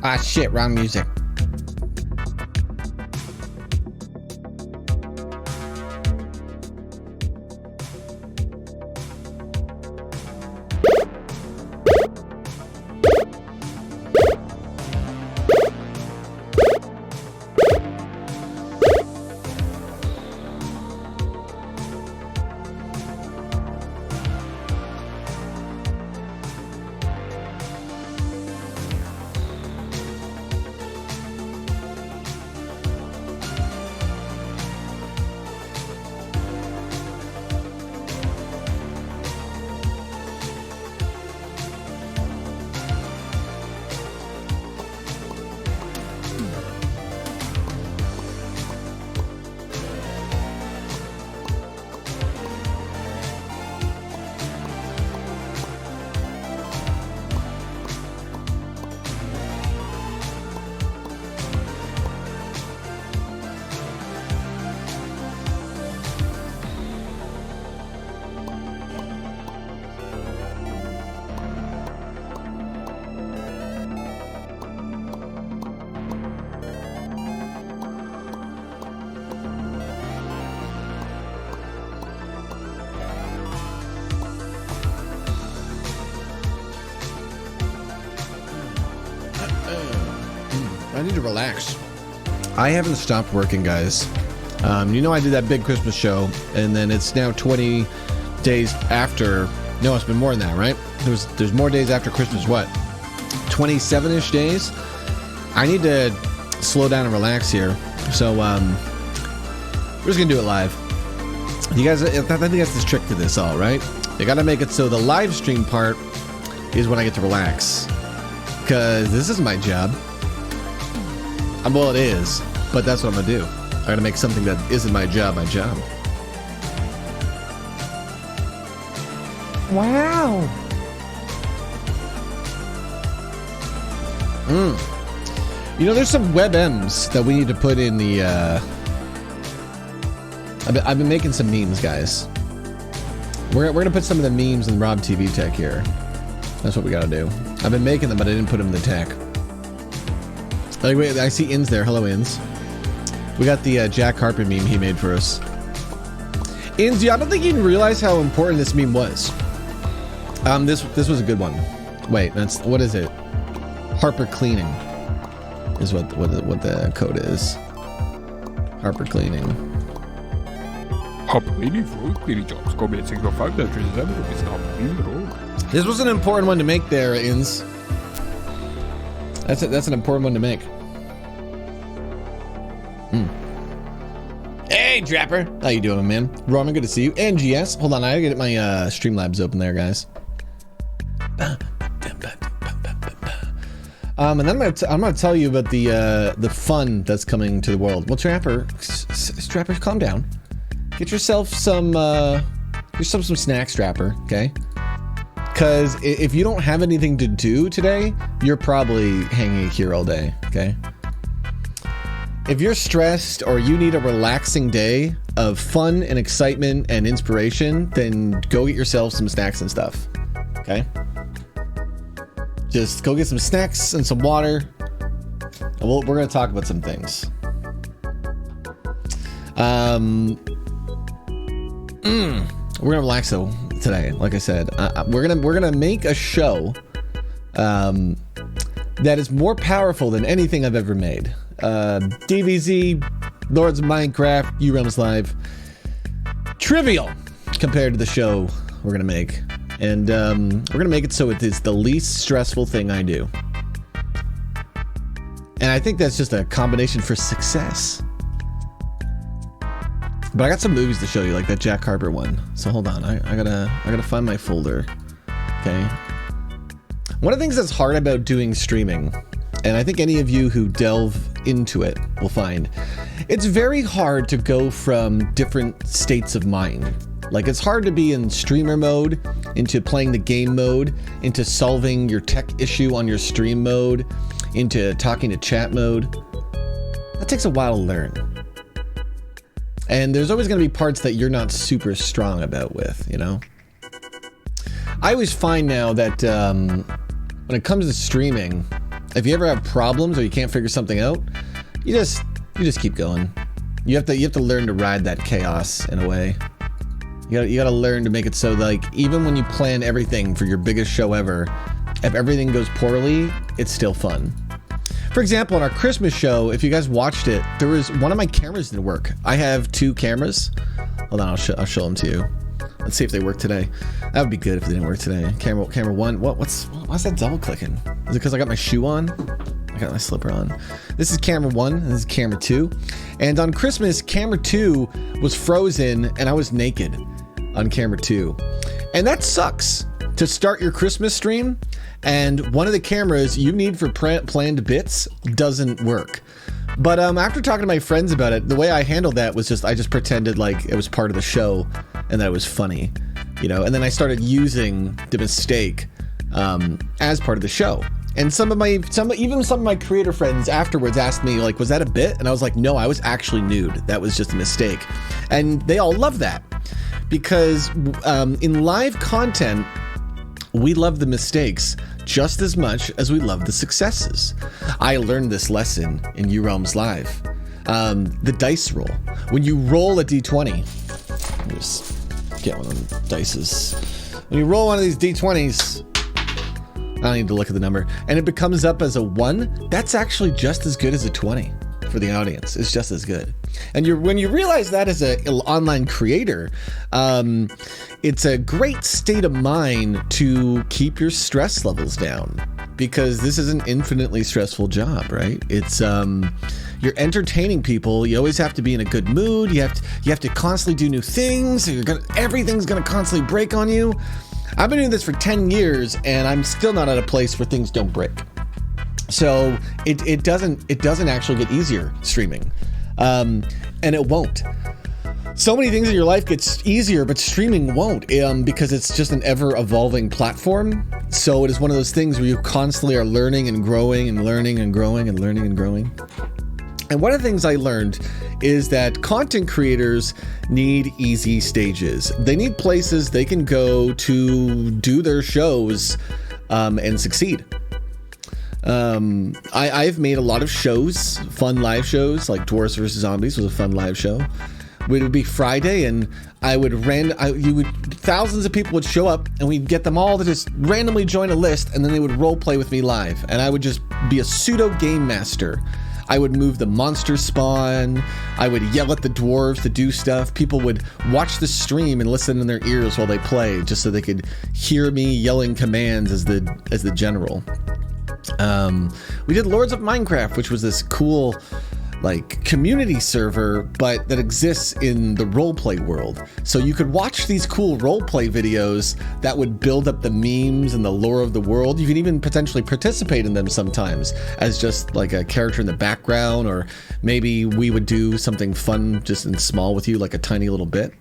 Ah, shit, wrong music. I need to relax. I haven't stopped working, guys. You know I did that big Christmas show, and then it's now 20 days after. No, it's been more than that, right? There's more days after Christmas. What? 27-ish days? I need to slow down and relax here. So, we're just gonna do it live. You guys, I think that's the trick to this all, right? You gotta make it so the live stream part is when I get to relax. Because this is my job. Well, it is, but that's what I'm gonna do. I gotta make something that isn't my job, my job. Wow. You know, there's some WebMs that we need to put in the, I've been making some memes, guys. We're gonna put some of the memes in Rob TV Tech here. That's what we gotta do. I've been making them, but I didn't put them in the tech. Like, wait, I see Inns there. Hello, Inns. We got the Jack Harper meme he made for us. Inns, I don't think you even realize how important this meme was. This was a good one. Wait, what is it? Harper cleaning is what the code is. Harper cleaning. Harper cleaning for cleaning jobs. Commencing from 537 rupees now. This was an important one to make there, Inns. That's an important one to make. Hey, Drapper. How you doing, man? Roman, good to see you. And GS. Hold on, I gotta get my Streamlabs open there, guys. And then I'm gonna tell you about the fun that's coming to the world. Well, Trapper, calm down. Get yourself some snacks, Trapper. Okay. Because if you don't have anything to do today, you're probably hanging here all day, okay? If you're stressed or you need a relaxing day of fun and excitement and inspiration, then go get yourself some snacks and stuff, okay? Just go get some snacks and some water. And we're going to talk about some things. We're going to relax though. Today, like I said, we're gonna make a show that is more powerful than anything I've ever made. DBZ, Lords of Minecraft, URealms Live, trivial compared to the show we're gonna make, and we're gonna make it so it is the least stressful thing I do. And I think that's just a combination for success. But I got some movies to show you, like that Jack Harper one. So hold on, I gotta find my folder. Okay. One of the things that's hard about doing streaming, and I think any of you who delve into it will find, it's very hard to go from different states of mind. Like, it's hard to be in streamer mode, into playing the game mode, into solving your tech issue on your stream mode, into talking to chat mode. That takes a while to learn. And there's always going to be parts that you're not super strong about with, you know? I always find now that when it comes to streaming, If you ever have problems or you can't figure something out, you just keep going. You have to learn to ride that chaos in a way. You gotta learn to make it so like even when you plan everything for your biggest show ever, if everything goes poorly, it's still fun. For example, on our Christmas show, if you guys watched it, there was one of my cameras didn't work. I have 2 cameras. Hold on, I'll show them to you. Let's see if they work today. That would be good if they didn't work today. Camera 1. Why's that double clicking? Is it because I got my shoe on? I got my slipper on. This is camera 1, and this is camera 2. And on Christmas, camera 2 was frozen, and I was naked on camera 2. And that sucks to start your Christmas stream, and one of the cameras you need for planned bits doesn't work. But after talking to my friends about it, the way I handled that was I just pretended like it was part of the show and that it was funny, you know, and then I started using the mistake as part of the show. And some of my creator friends afterwards asked me, like, was that a bit? And I was like, no, I was actually nude. That was just a mistake. And they all love that because in live content, we love the mistakes just as much as we love the successes. I learned this lesson in U-Realms Live. The dice roll. When you roll a D20, just get one of the dices. When you roll one of these D20s, I don't need to look at the number, and it becomes up as a 1, that's actually just as good as a 20 for the audience. It's just as good. And when you realize that as an online creator, it's a great state of mind to keep your stress levels down, because this is an infinitely stressful job, right? It's you're entertaining people. You always have to be in a good mood. You have to constantly do new things. Everything's gonna constantly break on you. I've been doing this for 10 years and I'm still not at a place where things don't break. So it doesn't actually get easier streaming, and it won't. So many things in your life gets easier, but streaming won't, because it's just an ever-evolving platform. So it is one of those things where you constantly are learning and growing and learning and growing and learning and growing. And one of the things I learned is that content creators need easy stages. They need places they can go to do their shows and succeed. I've made a lot of shows, fun live shows, like Dwarves vs. Zombies was a fun live show. It would be Friday, and thousands of people would show up, and we'd get them all to just randomly join a list, and then they would role play with me live, and I would just be a pseudo game master. I would move the monster spawn. I would yell at the dwarves to do stuff. People would watch the stream and listen in their ears while they play, just so they could hear me yelling commands as the general. We did Lords of Minecraft, which was this cool like community server, but that exists in the roleplay world. So you could watch these cool roleplay videos that would build up the memes and the lore of the world. You can even potentially participate in them sometimes as just like a character in the background, or maybe we would do something fun just in small with you, like a tiny little bit.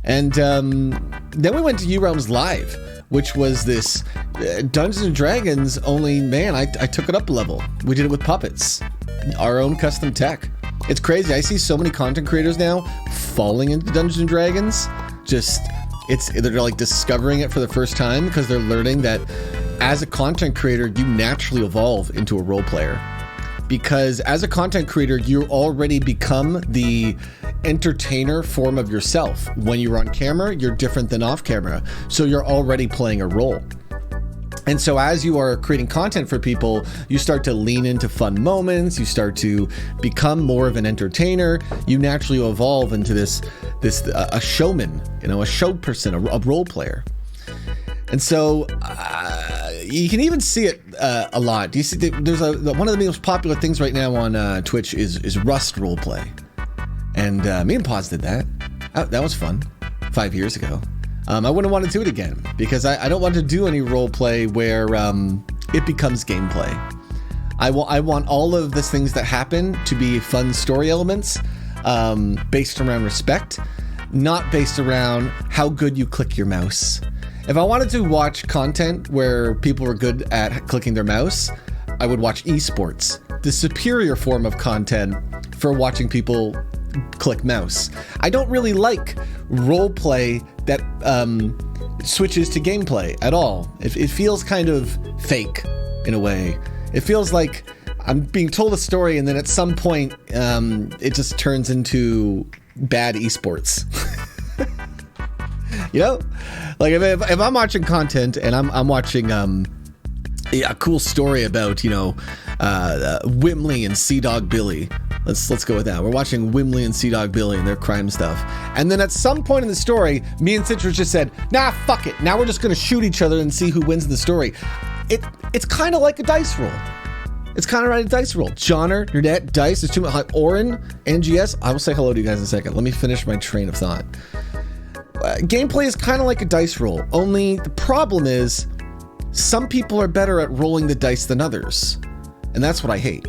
And then we went to U-Realms Live, which was this Dungeons & Dragons, only, man, I took it up a level. We did it with puppets, our own custom tech. It's crazy. I see so many content creators now falling into Dungeons & Dragons. They're like discovering it for the first time because they're learning that as a content creator, you naturally evolve into a role player. Because as a content creator, you already become the entertainer form of yourself. When you're on camera, you're different than off camera. So you're already playing a role. And so as you are creating content for people, you start to lean into fun moments, you start to become more of an entertainer, you naturally evolve into a showman, a show person, a role player. And so you can even see it a lot. Do you see there's one of the most popular things right now on Twitch is Rust roleplay. And me and Paz did that. That was fun 5 years ago. I wouldn't want to do it again because I don't want to do any role play where it becomes gameplay. I want all of the things that happen to be fun story elements based around respect, not based around how good you click your mouse. If I wanted to watch content where people were good at clicking their mouse, I would watch esports, the superior form of content for watching people click mouse. I don't really like role play that switches to gameplay at all. It feels kind of fake in a way. It feels like I'm being told a story, and then at some point, it just turns into bad esports. You know, like if I'm watching content and I'm watching a cool story about Wimley and Sea Dog Billy. Let's go with that. We're watching Wimley and Sea Dog Billy and their crime stuff. And then at some point in the story, me and Citrus just said, nah, fuck it. Now we're just going to shoot each other and see who wins the story. It's kind of like a dice roll. It's kind of like a dice roll. Johnner, Nerdette, Dice, there's too much. Oren, NGS. I will say hello to you guys in a second. Let me finish my train of thought. Gameplay is kind of like a dice roll. Only the problem is some people are better at rolling the dice than others. And that's what I hate.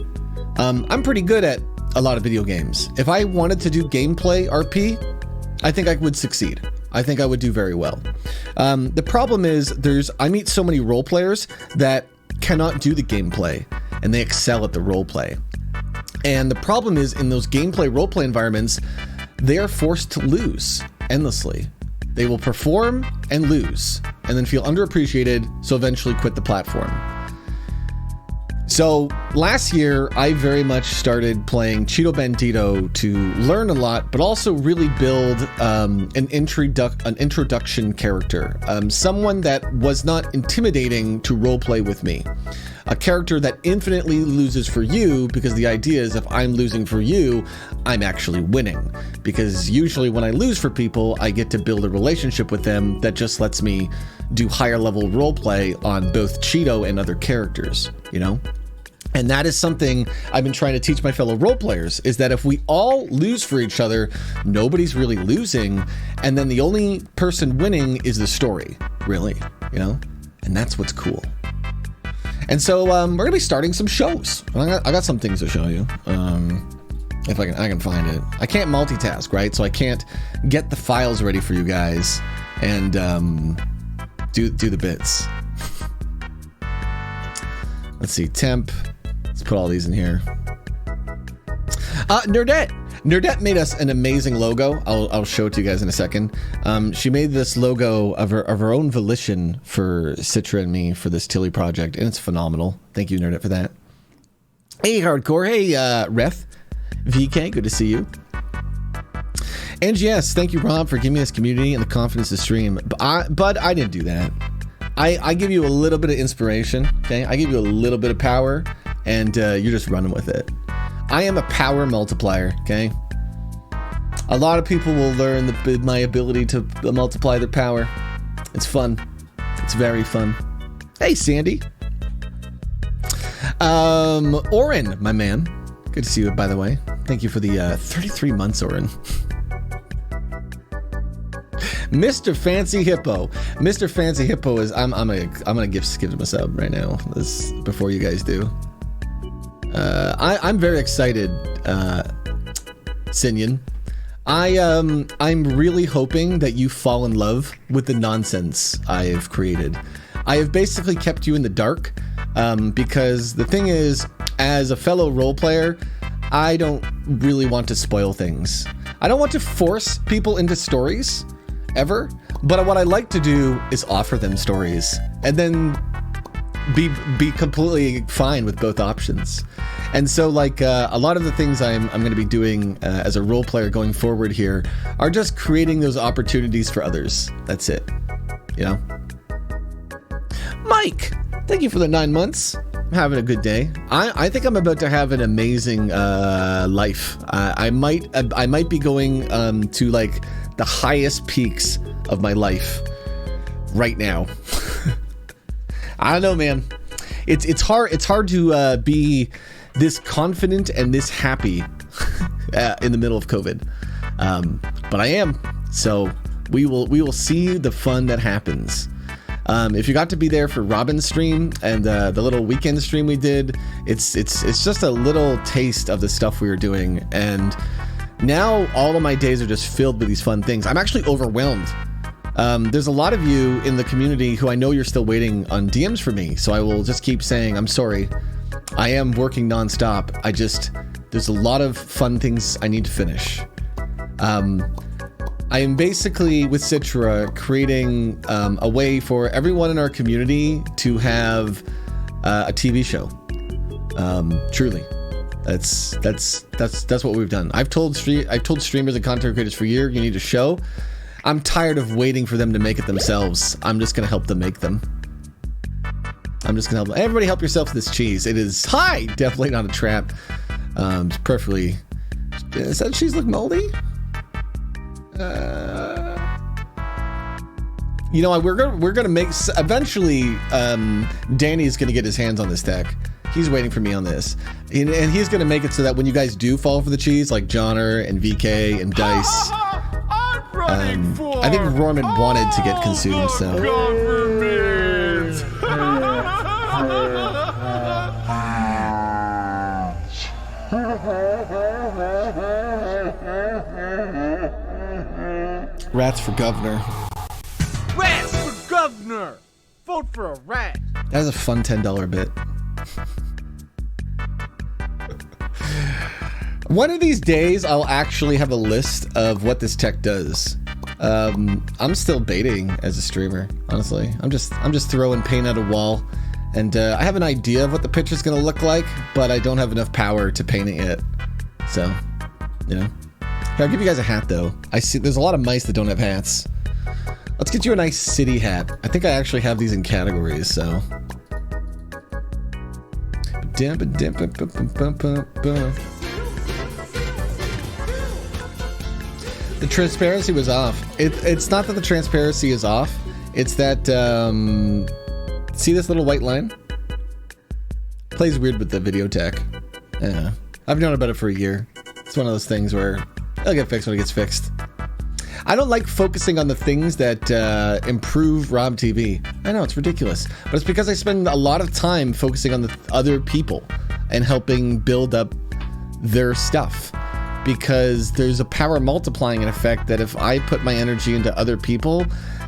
I'm pretty good at a lot of video games. If I wanted to do gameplay RP, I think I would succeed. I think I would do very well. The problem is I meet so many role players that cannot do the gameplay, and they excel at the role play. And the problem is in those gameplay role play environments, they are forced to lose endlessly. They will perform and lose, and then feel underappreciated, so eventually quit the platform. So last year, I very much started playing Cheeto Bandito to learn a lot, but also really build an introduction character. Someone that was not intimidating to roleplay with me. A character that infinitely loses for you, because the idea is if I'm losing for you, I'm actually winning. Because usually when I lose for people, I get to build a relationship with them that just lets me do higher level roleplay on both Cheeto and other characters, you know? And that is something I've been trying to teach my fellow role players, is that if we all lose for each other, nobody's really losing. And then the only person winning is the story, really, you know? And that's what's cool. And so we're gonna be starting some shows. I got some things to show you. If I can find it. I can't multitask, right? So I can't get the files ready for you guys and do the bits. Let's see, temp. Let's put all these in here. Nerdette made us an amazing logo. I'll show it to you guys in a second. She made this logo of her own volition for Citra and me for this Tilly project, and it's phenomenal. Thank you, Nerdette, for that. Hey, Hardcore. Hey, Ref. VK, good to see you. And yes, thank you, Rob, for giving me this community and the confidence to stream. But I didn't do that. I give you a little bit of inspiration, okay? I give you a little bit of power, and you're just running with it. I am a power multiplier, okay? A lot of people will learn my ability to multiply their power. It's fun. It's very fun. Hey, Sandy. Oren, my man. Good to see you, by the way. Thank you for the 33 months, Oren. Mr. Fancy Hippo. Mr. Fancy Hippo is I'm gonna give him a sub right now. This before you guys do. I'm very excited, Sinyan. I'm really hoping that you fall in love with the nonsense I have created. I have basically kept you in the dark, because the thing is, as a fellow role player, I don't really want to spoil things. I don't want to force people into stories, ever. But what I like to do is offer them stories, and then be completely fine with both options. And so, like, a lot of the things I'm going to be doing as a role player going forward here are just creating those opportunities for others. That's it. You know? Mike, thank you for the 9 months. I'm having a good day. I think I'm about to have an amazing life. I might be going to like the highest peaks of my life right now. I don't know, man. It's hard to be this confident and this happy in the middle of COVID, but I am. So we will see the fun that happens. If you got to be there for Robin's stream and the little weekend stream we did, it's just a little taste of the stuff we were doing, and now all of my days are just filled with these fun things. I'm actually overwhelmed. There's a lot of you in the community who I know you're still waiting on DMs for me, so I will just keep saying I'm sorry. I am working nonstop. There's a lot of fun things I need to finish. I am basically, with Citra, creating a way for everyone in our community to have a TV show. Truly. That's what we've done. I've told streamers and content creators for years, you need a show. I'm tired of waiting for them to make it themselves. I'm just gonna help them make them. I'm just gonna help them. Everybody help yourself to this cheese. It is definitely not a trap. It's perfectly. Does that cheese look moldy? You know, we're gonna make eventually. Danny's gonna get his hands on this deck. He's waiting for me on this, and he's gonna make it so that when you guys do fall for the cheese, like Johnner and VK and Dice. I think Roman wanted to get consumed, so. Rats for governor. Rats for governor! Vote for a rat! That is a fun $10 bit. One of these days, I'll actually have a list of what this tech does. I'm still baiting as a streamer, honestly. I'm just throwing paint at a wall, and I have an idea of what the picture's gonna look like, but I don't have enough power to paint it yet. So, you know. Here, I'll give you guys a hat though. I see there's a lot of mice that don't have hats. Let's get you a nice city hat. I think I actually have these in categories, so. The transparency was off. It's not that the transparency is off. It's that, see this little white line? Plays weird with the video tech. Yeah. I've known about it for a year. It's one of those things where it'll get fixed when it gets fixed. I don't like focusing on the things that improve Rob TV. I know, it's ridiculous. But it's because I spend a lot of time focusing on the other people and helping build up their stuff. Because there's a power multiplying effect that if I put my energy into other people,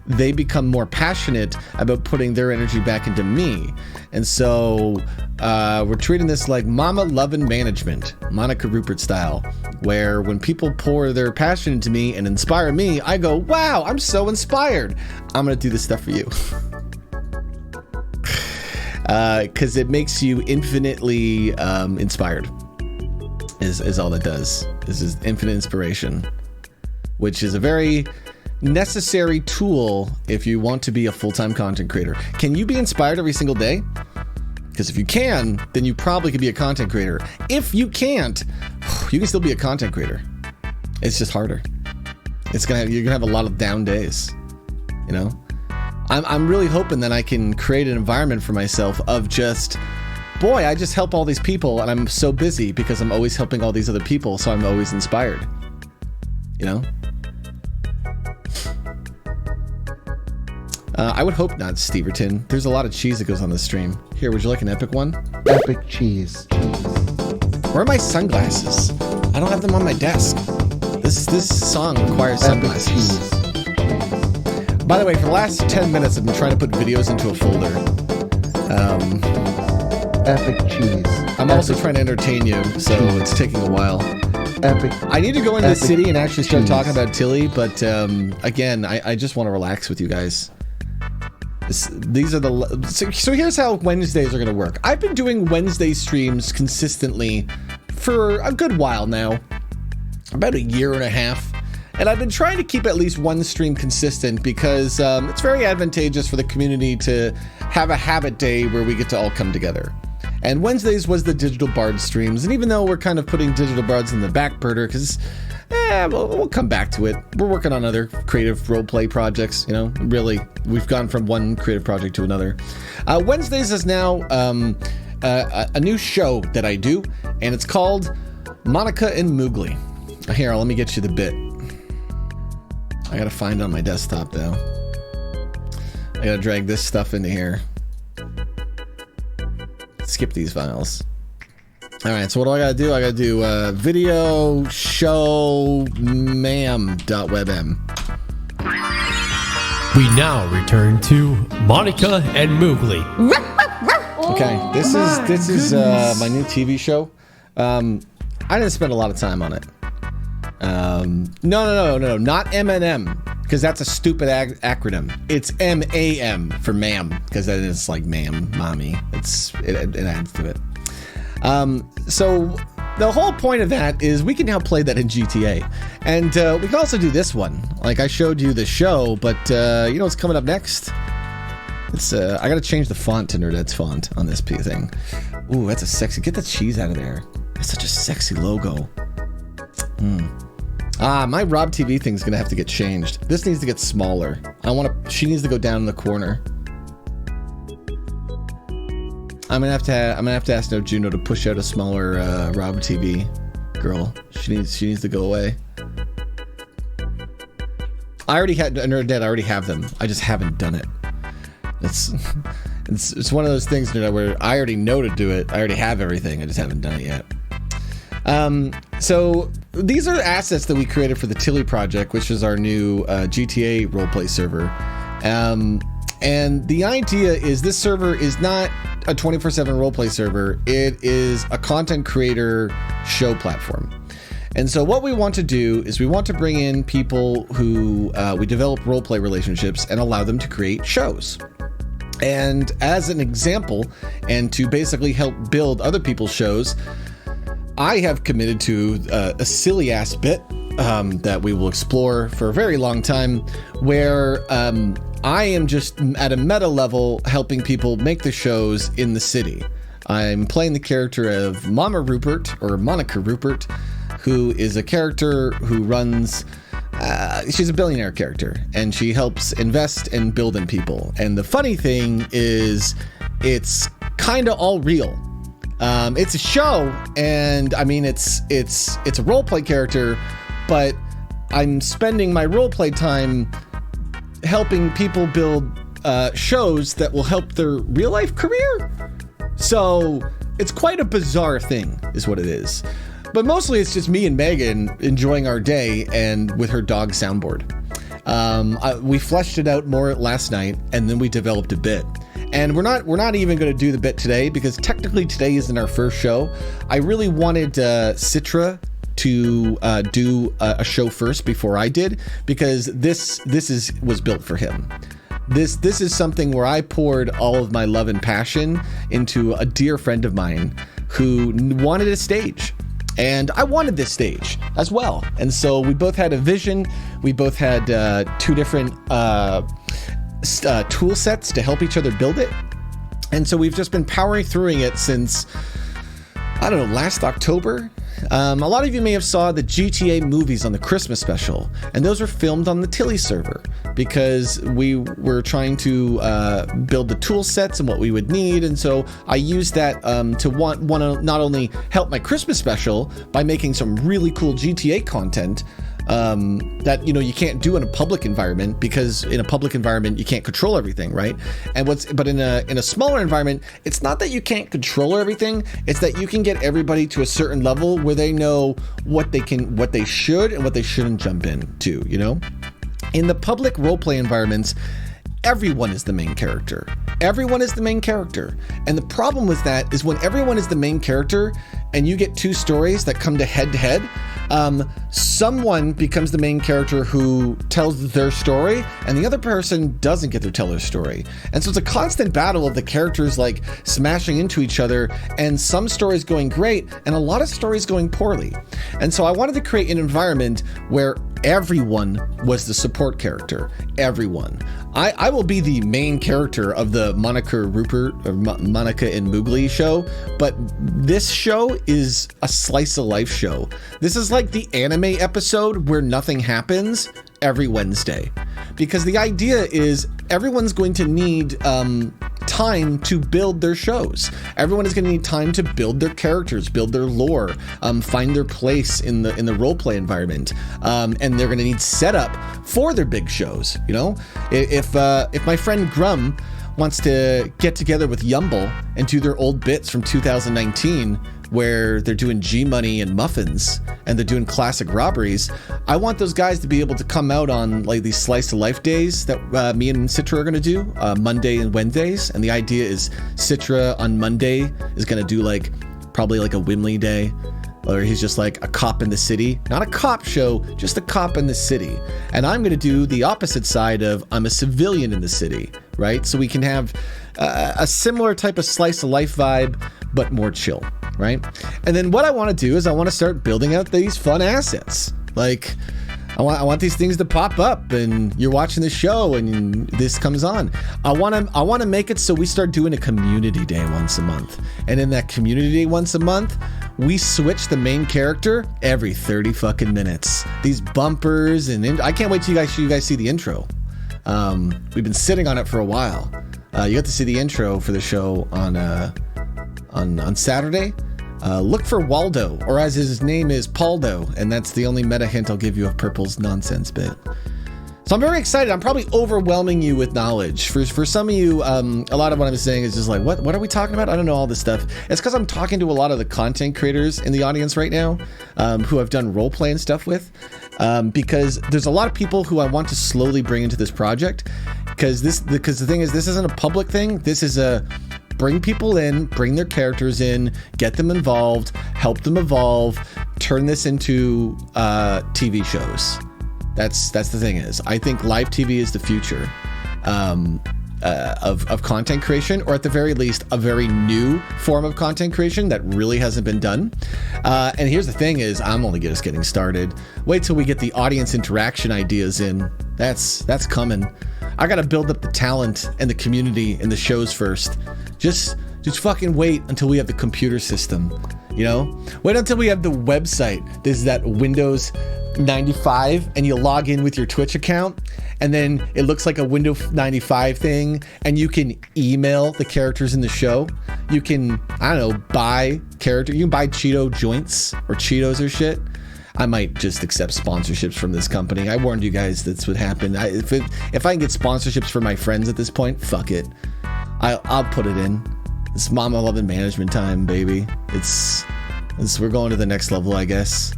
they become more passionate about putting their energy back into me. And so we're treating this like mama loving management, Monica Rupert style, where when people pour their passion into me and inspire me, I go, wow, I'm so inspired. I'm going to do this stuff for you. Because it makes you infinitely inspired. Is all it does. This is infinite inspiration, which is a very necessary tool if you want to be a full-time content creator. Can you be inspired every single day? Because if you can, then you probably could be a content creator. If you can't, you can still be a content creator. It's just harder. You're gonna have a lot of down days. You know, I'm really hoping that I can create an environment for myself of just, boy, I just help all these people, and I'm so busy because I'm always helping all these other people, so I'm always inspired. You know? I would hope not, Steverton. There's a lot of cheese that goes on this stream. Here, would you like an epic one? Epic cheese. Where are my sunglasses? I don't have them on my desk. This song requires sunglasses. By the way, for the last 10 minutes, I've been trying to put videos into a folder. Epic cheese. I'm also trying to entertain you, so it's taking a while. Epic. I need to go into the city and actually start talking about Tilly, but again, I just want to relax with you guys. These are the... So here's how Wednesdays are going to work. I've been doing Wednesday streams consistently for a good while now. About a year and a half. And I've been trying to keep at least one stream consistent because it's very advantageous for the community to have a habit day where we get to all come together. And Wednesdays was the Digital Bard streams. And even though we're kind of putting Digital Bards in the back burner because... we'll come back to it. We're working on other creative roleplay projects, you know, really. We've gone from one creative project to another. Wednesdays is now a new show that I do, and it's called Monica and Moogli. Here, let me get you the bit. I gotta find it on my desktop, though. I gotta drag this stuff into here. Skip these files. Alright, so what do I gotta do? I gotta do video show ma'am.webm. We now return to Monica and Moogli. Okay, this is my new TV show. I didn't spend a lot of time on it. No, not M&M, because that's a stupid acronym. It's MAM for ma'am, because that is like ma'am, mommy. It adds to it. So the whole point of that is we can now play that in GTA. And we can also do this one. Like I showed you the show, but you know what's coming up next? It's I gotta change the font to Nerdette's font on this thing. Ooh, that's a sexy, get the cheese out of there. That's such a sexy logo. My Rob TV thing's gonna have to get changed. This needs to get smaller. She needs to go down in the corner. I'm gonna have to ask No Juno to push out a smaller Rob TV girl. She needs to go away. I already had Nerdette. I already have them. I just haven't done it. It's one of those things where I already know to do it. I already have everything. I just haven't done it yet. So these are assets that we created for the Tilly project, which is our new GTA roleplay server. And the idea is this server is not a 24/7 roleplay server. It is a content creator show platform. And so what we want to do is we want to bring in people who we develop roleplay relationships and allow them to create shows. And as an example, and to basically help build other people's shows, I have committed to a silly ass bit that we will explore for a very long time, where I am just at a meta level helping people make the shows in the city. I'm playing the character of Mama Rupert, or Monica Rupert, who is a character who runs, she's a billionaire character, and she helps invest and build in people. And the funny thing is, it's kind of all real. It's a show, and I mean, it's a roleplay character, but I'm spending my roleplay time helping people build shows that will help their real life career. So it's quite a bizarre thing, is what it is. But mostly it's just me and Megan enjoying our day and with her dog soundboard. We fleshed it out more last night, and then we developed a bit. And we're not even going to do the bit today, because technically today isn't our first show. I really wanted Citra to do a show first before I did, because this was built for him. This is something where I poured all of my love and passion into a dear friend of mine who wanted a stage. And I wanted this stage as well. And so we both had a vision. We both had two different tool sets to help each other build it. And so we've just been powering through it since, I don't know, last October. A lot of you may have saw the GTA movies on the Christmas special, and those were filmed on the Tilly server because we were trying to build the tool sets and what we would need. And so I used that to want to not only help my Christmas special by making some really cool GTA content that you can't do in a public environment, because in a public environment you can't control everything, right? But in a smaller environment, it's not that you can't control everything, it's that you can get everybody to a certain level where they know what they should and what they shouldn't jump into, In the public roleplay environments, everyone is the main character. Everyone is the main character. And the problem with that is when everyone is the main character and you get two stories that come to head, someone becomes the main character who tells their story, and the other person doesn't get to tell their story. And so it's a constant battle of the characters like smashing into each other, and some stories going great and a lot of stories going poorly. And so I wanted to create an environment where everyone was the support character. Everyone. I will be the main character of the Monica Rupert or Monica and Moogli show, but this show is a slice of life show. This is like the anime episode where nothing happens every Wednesday, because the idea is everyone's going to need time to build their shows. Everyone is going to need time to build their characters, build their lore, find their place in the roleplay environment, and they're going to need setup for their big shows. If my friend Grum wants to get together with Yumble and do their old bits from 2019, where they're doing G-Money and muffins and they're doing classic robberies, I want those guys to be able to come out on like these slice of life days that me and Citra are going to do, Monday and Wednesdays. And the idea is Citra on Monday is going to do probably like a Wimley day, or he's just like a cop in the city. Not a cop show, just a cop in the city. And I'm going to do the opposite side of I'm a civilian in the city, right? So we can have a similar type of slice of life vibe, but more chill. right? And then what I want to do is I want to start building out these fun assets. Like, I want these things to pop up, and you're watching the show, and this comes on. I want to make it so we start doing a community day once a month, and in that community day once a month, we switch the main character every 30 fucking minutes. These bumpers and I can't wait till you guys see the intro. We've been sitting on it for a while. You got to see the intro for the show on Saturday. Look for Waldo, or as his name is, Paldo, and that's the only meta hint I'll give you of Purple's nonsense bit. So I'm very excited. I'm probably overwhelming you with knowledge. For some of you, a lot of what I'm saying is just like, what are we talking about? I don't know all this stuff. It's because I'm talking to a lot of the content creators in the audience right now, who I've done role play and stuff with, because there's a lot of people who I want to slowly bring into this project. Because the thing is, this isn't a public thing. This is a bring people in, bring their characters in, get them involved, help them evolve, turn this into TV shows. That's the thing is, I think live TV is the future of content creation, or at the very least, a very new form of content creation that really hasn't been done. And here's the thing is, I'm only just getting started. Wait till we get the audience interaction ideas in. That's coming. I gotta build up the talent and the community and the shows first. Just fucking wait until we have the computer system, you know? Wait until we have the website. This is that Windows 95, and you log in with your Twitch account, and then it looks like a Windows 95 thing, and you can email the characters in the show. You can, I don't know, buy character. You can buy Cheeto joints or Cheetos or shit. I might just accept sponsorships from this company. I warned you guys this would happen. If I can get sponsorships for my friends at this point, fuck it. I'll put it in. It's mama loving management time, baby. We're going to the next level, I guess.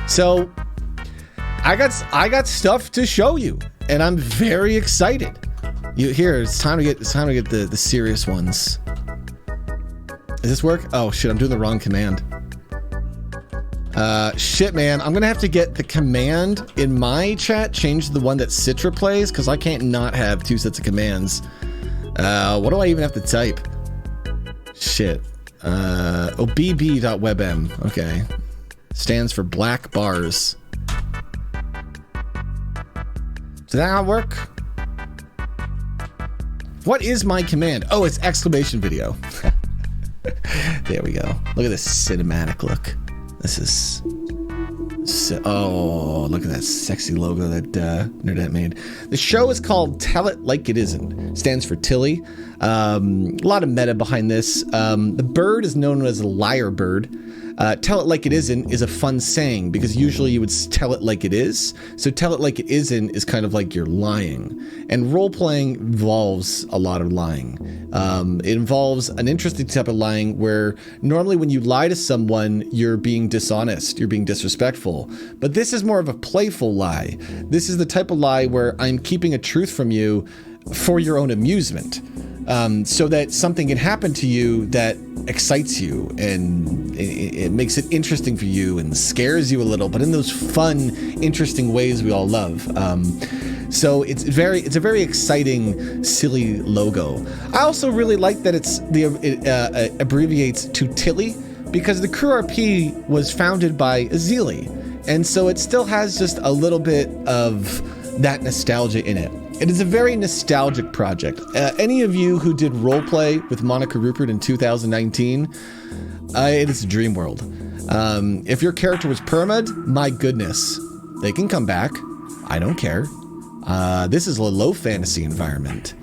So I got stuff to show you, and I'm very excited. It's time to get the serious ones. Does this work? Oh shit, I'm doing the wrong command. Shit, man, I'm gonna have to get the command in my chat changed to the one that Citra plays, because I can't not have two sets of commands. What do I even have to type? Shit. bb.webm. Okay. Stands for black bars. Does that not work? What is my command? Oh, it's exclamation video. There we go. Look at this cinematic look. This is... oh, look at that sexy logo that Nerdette made. The show is called Tell It Like It Isn't. Stands for Tilly. A lot of meta behind this. The bird is known as a liar bird. Tell it like it isn't is a fun saying, because usually you would tell it like it is. So tell it like it isn't is kind of like you're lying. And role-playing involves a lot of lying. It involves an interesting type of lying where normally when you lie to someone, you're being dishonest, you're being disrespectful. But this is more of a playful lie. This is the type of lie where I'm keeping a truth from you for your own amusement. So that something can happen to you that excites you, and it makes it interesting for you and scares you a little, but in those fun, interesting ways we all love. So it's a very exciting, silly logo. I also really like that it abbreviates to Tilly, because the Crew RP was founded by Azili, and so it still has just a little bit of that nostalgia in it. It is a very nostalgic project. Any of you who did roleplay with Monica Rupert in 2019, it is a dream world. If your character was permad, my goodness, they can come back. I don't care. This is a low fantasy environment.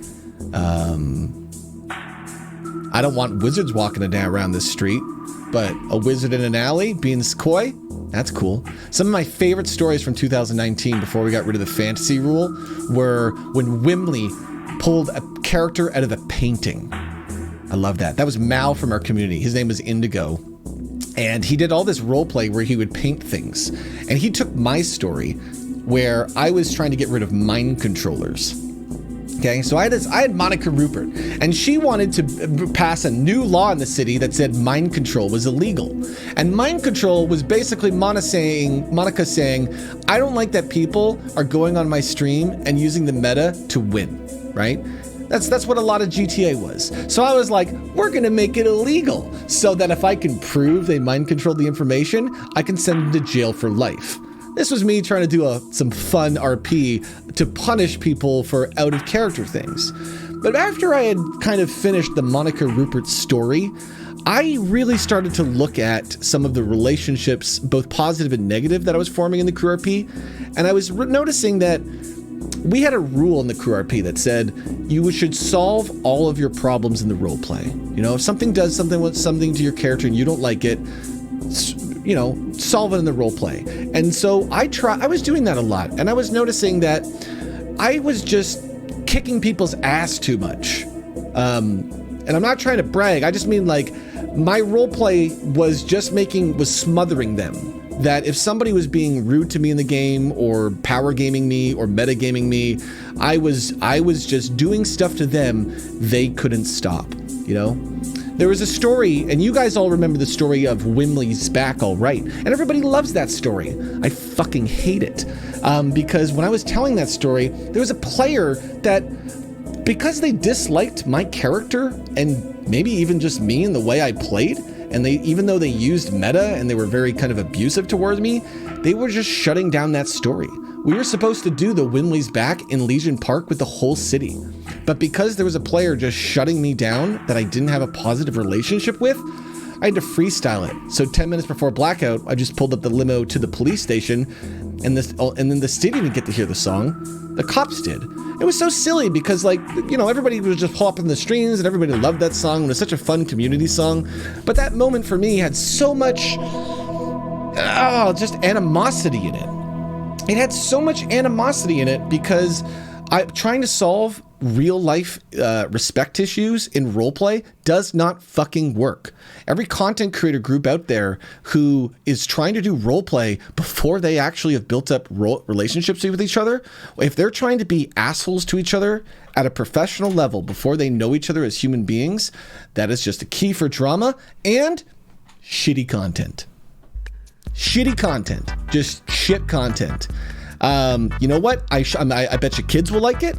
I don't want wizards walking around this street, but a wizard in an alley being coy, that's cool. Some of my favorite stories from 2019 before we got rid of the fantasy rule were when Wimley pulled a character out of a painting. I love that. That was Mal from our community. His name was Indigo. And he did all this roleplay where he would paint things. And he took my story where I was trying to get rid of mind controllers. Okay, so I had Monica Rupert, and she wanted to pass a new law in the city that said mind control was illegal. And mind control was basically Monica saying, I don't like that people are going on my stream and using the meta to win, right? That's what a lot of GTA was. So I was like, we're gonna make it illegal so that if I can prove they mind controlled the information, I can send them to jail for life. This was me trying to do some fun RP to punish people for out of character things. But after I had kind of finished the Monica Rupert story, I really started to look at some of the relationships, both positive and negative, that I was forming in the crew RP. And I was noticing that we had a rule in the crew RP that said you should solve all of your problems in the role play. You know, if something does something to your character and you don't like it, you know, solve it in the role play. And so I was doing that a lot, and I was noticing that I was just kicking people's ass too much. And I'm not trying to brag. I just mean like my role play was smothering them. That if somebody was being rude to me in the game or power gaming me or meta gaming me, I was just doing stuff to them they couldn't stop, you know? There was a story, and you guys all remember the story of Wimley's back all right, and everybody loves that story. I fucking hate it. Because when I was telling that story, there was a player that, because they disliked my character and maybe even just me and the way I played, and even though they used meta and they were very kind of abusive towards me, they were just shutting down that story. We were supposed to do the Wimley's back in Legion Park with the whole city. But because there was a player just shutting me down that I didn't have a positive relationship with, I had to freestyle it. So 10 minutes before blackout, I just pulled up the limo to the police station, and then the city didn't get to hear the song. The cops did. It was so silly because, like, you know, everybody was just hopping the streams and everybody loved that song. It was such a fun community song. But that moment for me had so much, just animosity in it. It had so much animosity in it because I'm trying to solve real life respect issues in roleplay does not fucking work. Every content creator group out there who is trying to do roleplay before they actually have built up relationships with each other, if they're trying to be assholes to each other at a professional level before they know each other as human beings, that is just a key for drama and shitty content. Shitty content. Just shit content. You know what? I bet you kids will like it.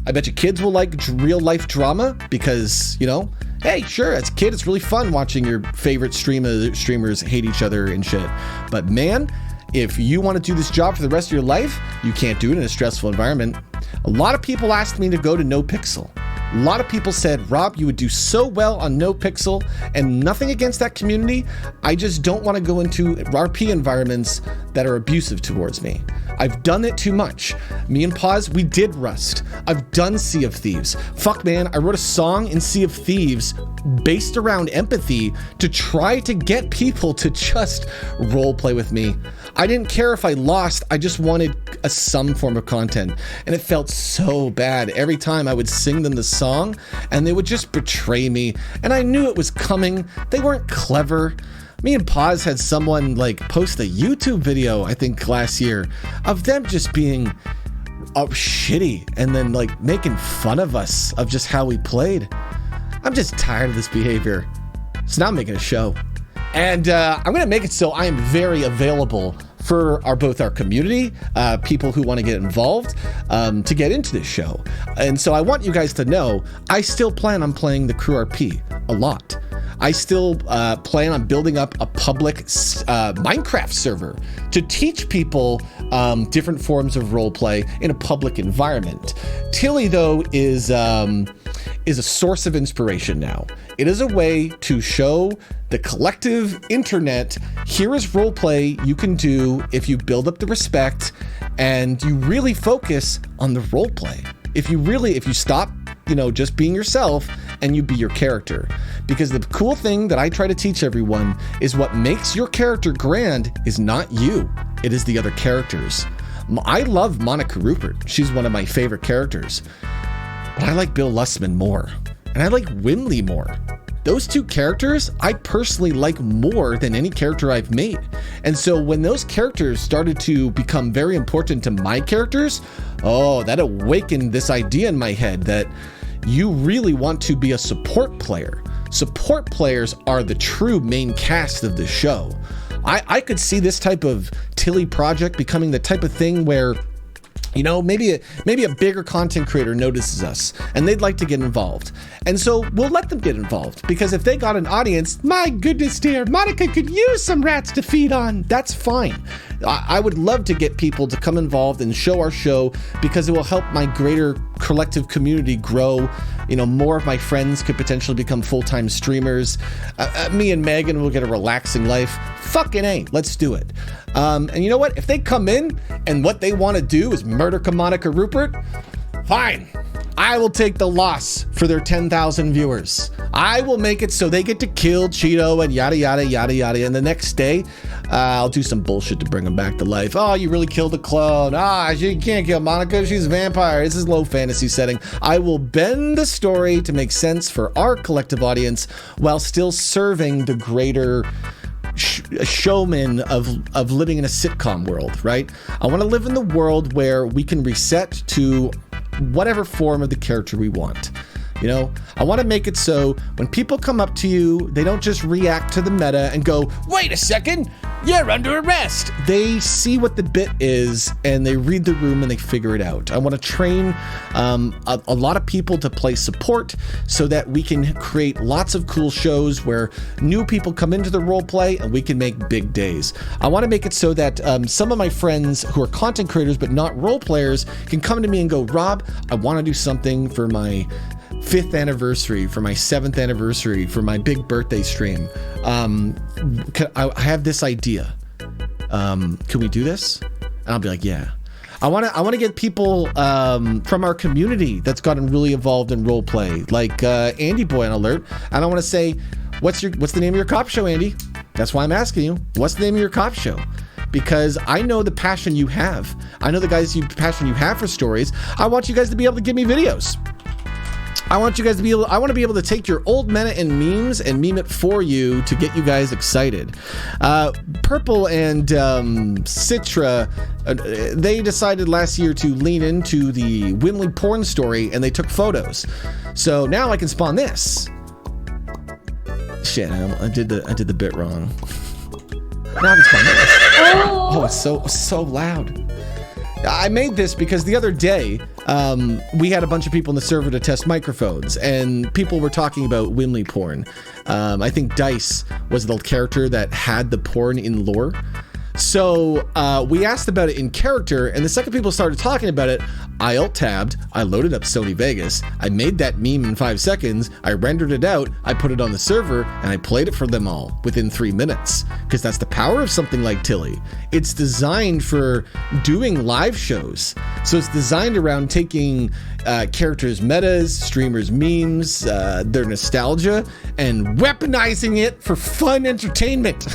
I bet you kids will like real life drama because, you know, hey, sure, as a kid, it's really fun watching your favorite streamers hate each other and shit. But man, if you want to do this job for the rest of your life, you can't do it in a stressful environment. A lot of people asked me to go to No Pixel. A lot of people said, Rob, you would do so well on No Pixel, and nothing against that community. I just don't want to go into RP environments that are abusive towards me. I've done it too much. Me and Paz, we did Rust. I've done Sea of Thieves. Fuck man, I wrote a song in Sea of Thieves based around empathy to try to get people to just role play with me. I didn't care if I lost, I just wanted some form of content. And it felt so bad every time I would sing them the song and they would just betray me. And I knew it was coming. They weren't clever. Me and Paz had someone like post a YouTube video, I think last year, of them just being shitty and then like making fun of us of just how we played. I'm just tired of this behavior. So now I'm making a show. And I'm going to make it so I am very available for both our community, people who want to get involved, to get into this show. And so I want you guys to know, I still plan on playing the Crew RP a lot. I still plan on building up a public Minecraft server to teach people different forms of roleplay in a public environment. Tilly, though, is a source of inspiration now. It is a way to show the collective internet, here is roleplay you can do if you build up the respect and you really focus on the roleplay. If you stop, you know, just being yourself and you be your character. Because the cool thing that I try to teach everyone is what makes your character grand is not you, it is the other characters. I love Monica Rupert. She's one of my favorite characters. But I like Bill Lussman more. And I like Wimley more. Those two characters, I personally like more than any character I've made. And so when those characters started to become very important to my characters, that awakened this idea in my head that you really want to be a support player. Support players are the true main cast of the show. I could see this type of Tilly project becoming the type of thing where You know, maybe a bigger content creator notices us and they'd like to get involved. And so we'll let them get involved, because if they got an audience, my goodness dear, Monica could use some rats to feed on. That's fine. I would love to get people to come involved and show our show, because it will help my greater collective community grow. You know, more of my friends could potentially become full-time streamers. Me and Megan will get a relaxing life. Fucking A, let's do it. And you know what? If they come in and what they want to do is murder Monica Rupert, fine. I will take the loss for their 10,000 viewers. I will make it so they get to kill Cheeto and yada, yada, yada, yada. And the next day, I'll do some bullshit to bring them back to life. Oh, you really killed a clone. You can't kill Monica. She's a vampire. This is low fantasy setting. I will bend the story to make sense for our collective audience while still serving the greater showman of living in a sitcom world, right? I want to live in the world where we can reset to whatever form of the character we want. You know, I want to make it so when people come up to you, they don't just react to the meta and go, wait a second, you're under arrest. They see what the bit is and they read the room and they figure it out. I want to train a lot of people to play support so that we can create lots of cool shows where new people come into the role play and we can make big days. I want to make it so that some of my friends who are content creators but not role players can come to me and go, Rob, I want to do something for my 5th anniversary, for my 7th anniversary, for my big birthday stream. I have this idea. Can we do this? And I'll be like, yeah. I want to get people from our community that's gotten really involved in role play, like Andy Boy on Alert. And I want to say, what's the name of your cop show, Andy? That's why I'm asking you. What's the name of your cop show? Because I know the passion you have. I know the passion you have for stories. I want you guys to be able to give me videos. I want to be able to take your old meta and memes and meme it for you to get you guys excited. Purple and Citra, they decided last year to lean into the Wimley porn story and they took photos. So now I can spawn this. Shit, I did the bit wrong. Now I can spawn this. Oh, it's so loud. I made this because the other day, we had a bunch of people in the server to test microphones, and people were talking about Wimley porn. I think Dice was the character that had the porn in lore. So we asked about it in character, and the second people started talking about it, I alt-tabbed, I loaded up Sony Vegas, I made that meme in 5 seconds, I rendered it out, I put it on the server, and I played it for them all within 3 minutes. Because that's the power of something like Tilly. It's designed for doing live shows. So it's designed around taking characters' metas, streamers' memes, their nostalgia, and weaponizing it for fun entertainment.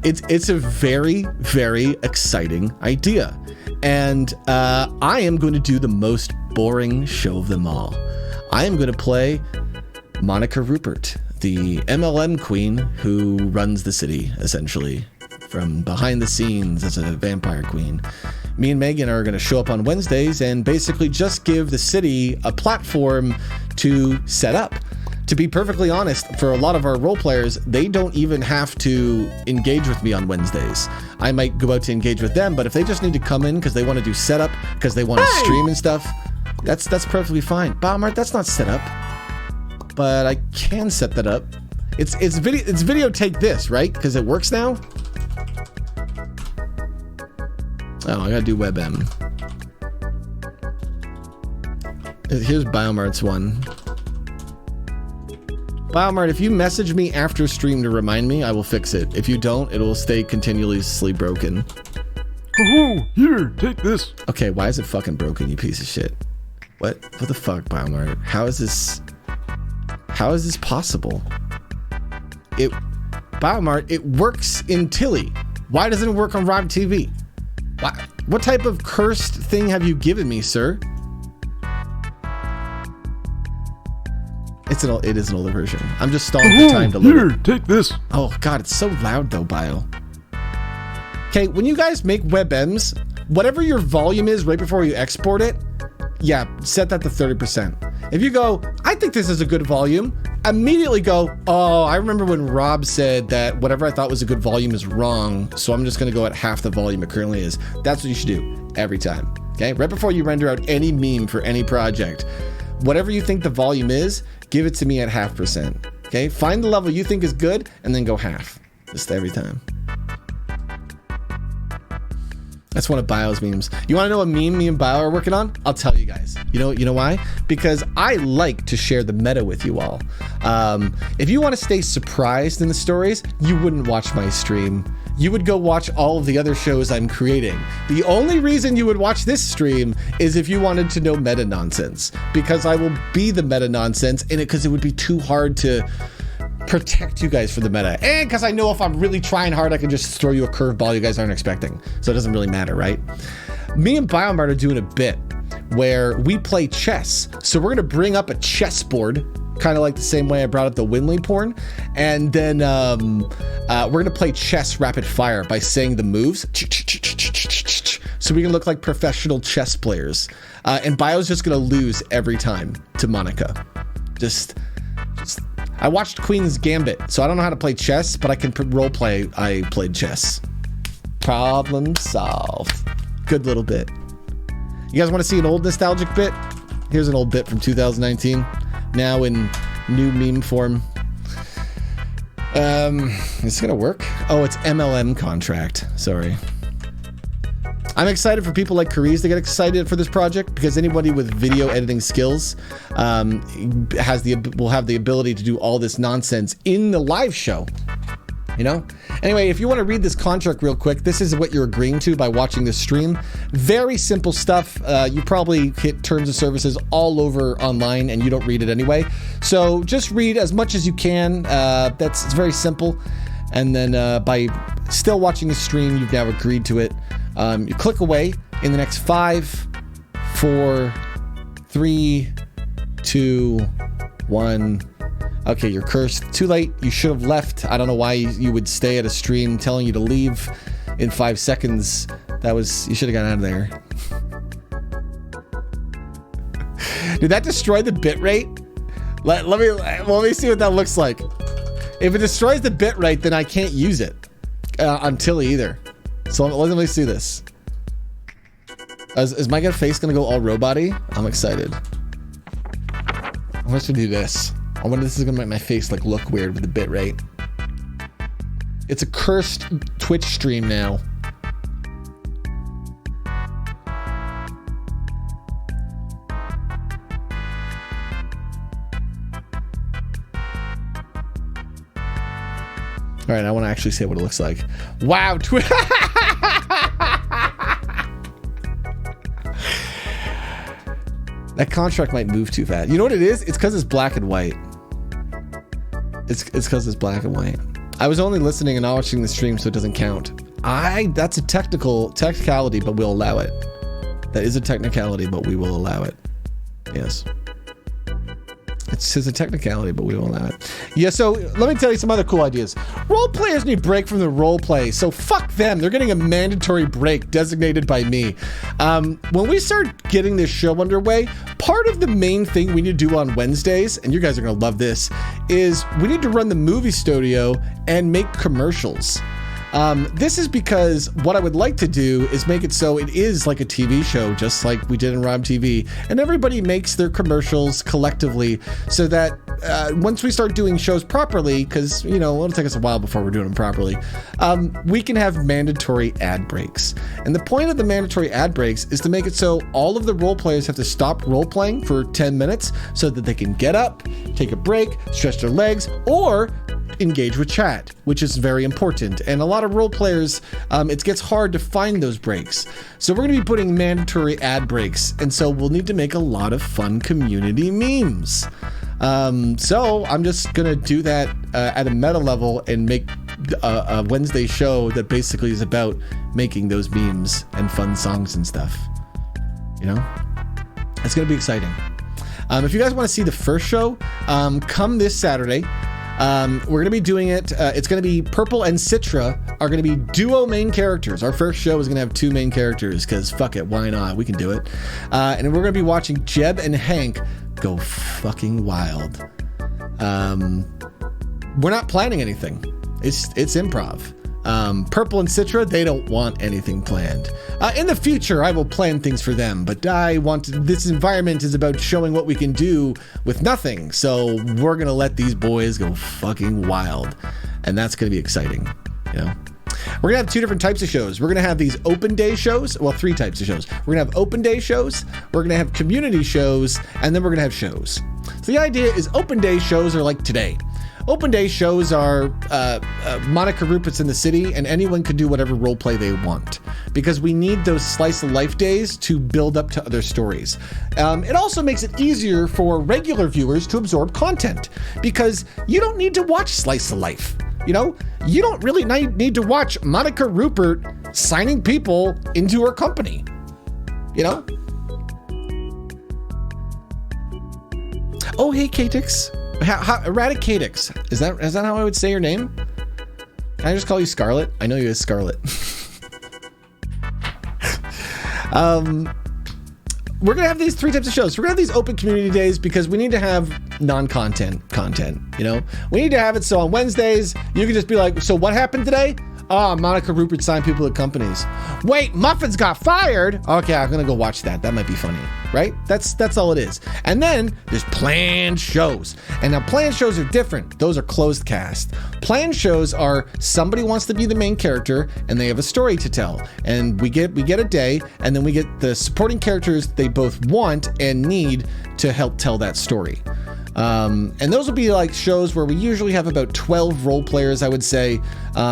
It's a very, very exciting idea. And I am going to do the most boring show of them all. I am going to play Monica Rupert, the MLM queen who runs the city, essentially, from behind the scenes as a vampire queen. Me and Megan are going to show up on Wednesdays and basically just give the city a platform to set up. To be perfectly honest, for a lot of our role players, they don't even have to engage with me on Wednesdays. I might go out to engage with them, but if they just need to come in because they want to do setup, because they want to stream and stuff, that's perfectly fine. Baumart, that's not set up, but I can set that up. It's video take this, right? Because it works now. Oh, I gotta do WebM. Here's Biomart's one. Biomart, if you message me after stream to remind me, I will fix it. If you don't, it will stay continuously broken. Oh, here, take this. Okay, why is it fucking broken, you piece of shit? What the fuck, Biomart? How is this possible? Biomart, it works in Tilly. Why doesn't it work on Rob TV? What type of cursed thing have you given me, sir? It is an older version. I'm just stalling for time to load. Here, take this. Oh god, it's so loud though, Bio. Okay, when you guys make WebMs, whatever your volume is right before you export it, yeah, set that to 30%. If you go, I think this is a good volume, immediately go, oh, I remember when Rob said that whatever I thought was a good volume is wrong, so I'm just going to go at half the volume it currently is. That's what you should do every time, okay? Right before you render out any meme for any project, whatever you think the volume is, give it to me at 0.5%, okay? Find the level you think is good and then go half, just every time. That's one of Bio's memes. You want to know a meme me and Bio are working on? I'll tell you guys. You know why? Because I like to share the meta with you all. If you want to stay surprised in the stories, you wouldn't watch my stream. You would go watch all of the other shows I'm creating. The only reason you would watch this stream is if you wanted to know meta nonsense, because I will be the meta nonsense in it, because it would be too hard to protect you guys from the meta, and because I know if I'm really trying hard I can just throw you a curveball you guys aren't expecting, so it doesn't really matter, right? Me and Biomart are doing a bit where we play chess, so we're gonna bring up a chessboard, kind of like the same way I brought up the Winley porn, and then we're gonna play chess rapid fire by saying the moves, so we can look like professional chess players, and Bio's just gonna lose every time to Monica. Just I watched Queen's Gambit, so I don't know how to play chess, but I can role play I played chess. Problem solved. Good little bit. You guys want to see an old nostalgic bit? Here's an old bit from 2019, now in new meme form. Is it gonna work? Oh, it's MLM contract. Sorry. I'm excited for people like Cariz to get excited for this project, because anybody with video editing skills will have the ability to do all this nonsense in the live show, you know? Anyway, if you want to read this contract real quick, this is what you're agreeing to by watching this stream. Very simple stuff. You probably hit terms of services all over online and you don't read it anyway. So just read as much as you can. It's very simple. And then by still watching the stream, you've now agreed to it. You click away in the next 5, 4, 3, 2, 1. Okay, you're cursed. Too late. You should have left. I don't know why you would stay at a stream telling you to leave in 5 seconds. You should have gotten out of there. Did that destroy the bitrate? Let me see what that looks like. If it destroys the bitrate, then I can't use it on Tilly either. So let me see this. Is my face gonna go all robot-y? I'm excited. I want to do this. I wonder if this is gonna make my face like look weird with the bitrate. It's a cursed Twitch stream now. All right, I want to actually say what it looks like. Wow, that contract might move too fast. You know what it is? It's because it's black and white. It's because it's black and white. I was only listening and not watching the stream, so it doesn't count. That's a technicality, but we'll allow it. That is a technicality, but we will allow it. Yes. It's a technicality, but we will allow it. Yeah, so let me tell you some other cool ideas. Role players need break from the role play, so fuck them. They're getting a mandatory break designated by me. When we start getting this show underway, part of the main thing we need to do on Wednesdays, and you guys are gonna love this, is we need to run the movie studio and make commercials. This is because what I would like to do is make it so it is like a TV show, just like we did in Rob TV, and everybody makes their commercials collectively, so that once we start doing shows properly, because, you know, it'll take us a while before we're doing them properly, we can have mandatory ad breaks. And the point of the mandatory ad breaks is to make it so all of the role players have to stop role playing for 10 minutes so that they can get up, take a break, stretch their legs, or engage with chat, which is very important. And a lot of role players, it gets hard to find those breaks. So we're going to be putting mandatory ad breaks, and so we'll need to make a lot of fun community memes. So I'm just going to do that at a meta level and make a Wednesday show that basically is about making those memes and fun songs and stuff. You know? It's going to be exciting. If you guys want to see the first show, come this Saturday. We're going to be doing it. It's going to be Purple and Citra are going to be duo main characters. Our first show is going to have 2 main characters because fuck it, why not? We can do it. And we're going to be watching Jeb and Hank go fucking wild. we're not planning anything. It's improv. Purple and Citra, they don't want anything planned. In the future, I will plan things for them, but this environment is about showing what we can do with nothing. So we're going to let these boys go fucking wild. And that's going to be exciting, you know? We're going to have 2 different types of shows. We're going to have these open day shows. Well, 3 types of shows. We're going to have open day shows. We're going to have community shows. And then we're going to have shows. So the idea is open day shows are like today. Open day shows are Monica Rupert's in the city, and anyone can do whatever role play they want, because we need those slice of life days to build up to other stories. It also makes it easier for regular viewers to absorb content, because you don't need to watch slice of life. You know, you don't really need to watch Monica Rupert signing people into her company. You know? Oh, hey, Katix. Eradicatix. Is that how I would say your name? Can I just call you Scarlet? I know you as Scarlet. We're gonna have these 3 types of shows. We're gonna have these open community days because we need to have non-content content. You know, we need to have it so on Wednesdays you can just be like, so what happened today? Oh, Monica Rupert signed people at companies. Wait, Muffins got fired? Okay, I'm gonna go watch that. That might be funny, right? That's all it is. And then there's planned shows. And now planned shows are different. Those are closed cast. Planned shows are somebody wants to be the main character and they have a story to tell. And we get a day, and then we get the supporting characters they both want and need to help tell that story. And those will be like shows where we usually have about 12 role players, I would say,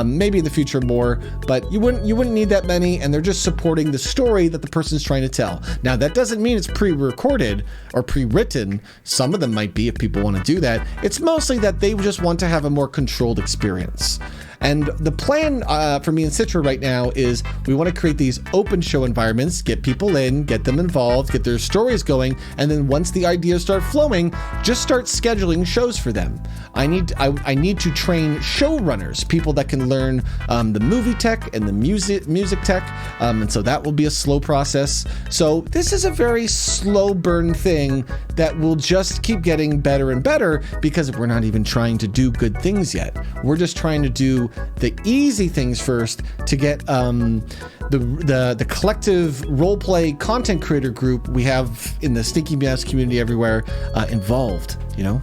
maybe in the future more, but you wouldn't need that many, and they're just supporting the story that the person's trying to tell. Now, that doesn't mean it's pre-recorded or pre-written. Some of them might be if people want to do that. It's mostly that they just want to have a more controlled experience. And the plan for me and Citra right now is we want to create these open show environments, get people in, get them involved, get their stories going, and then once the ideas start flowing, just start scheduling shows for them. I need to train showrunners, people that can learn the movie tech and the music tech, and so that will be a slow process. So this is a very slow burn thing that will just keep getting better and better because we're not even trying to do good things yet. We're just trying to do the easy things first to get the collective roleplay content creator group we have in the Stinky Meows community everywhere involved, you know?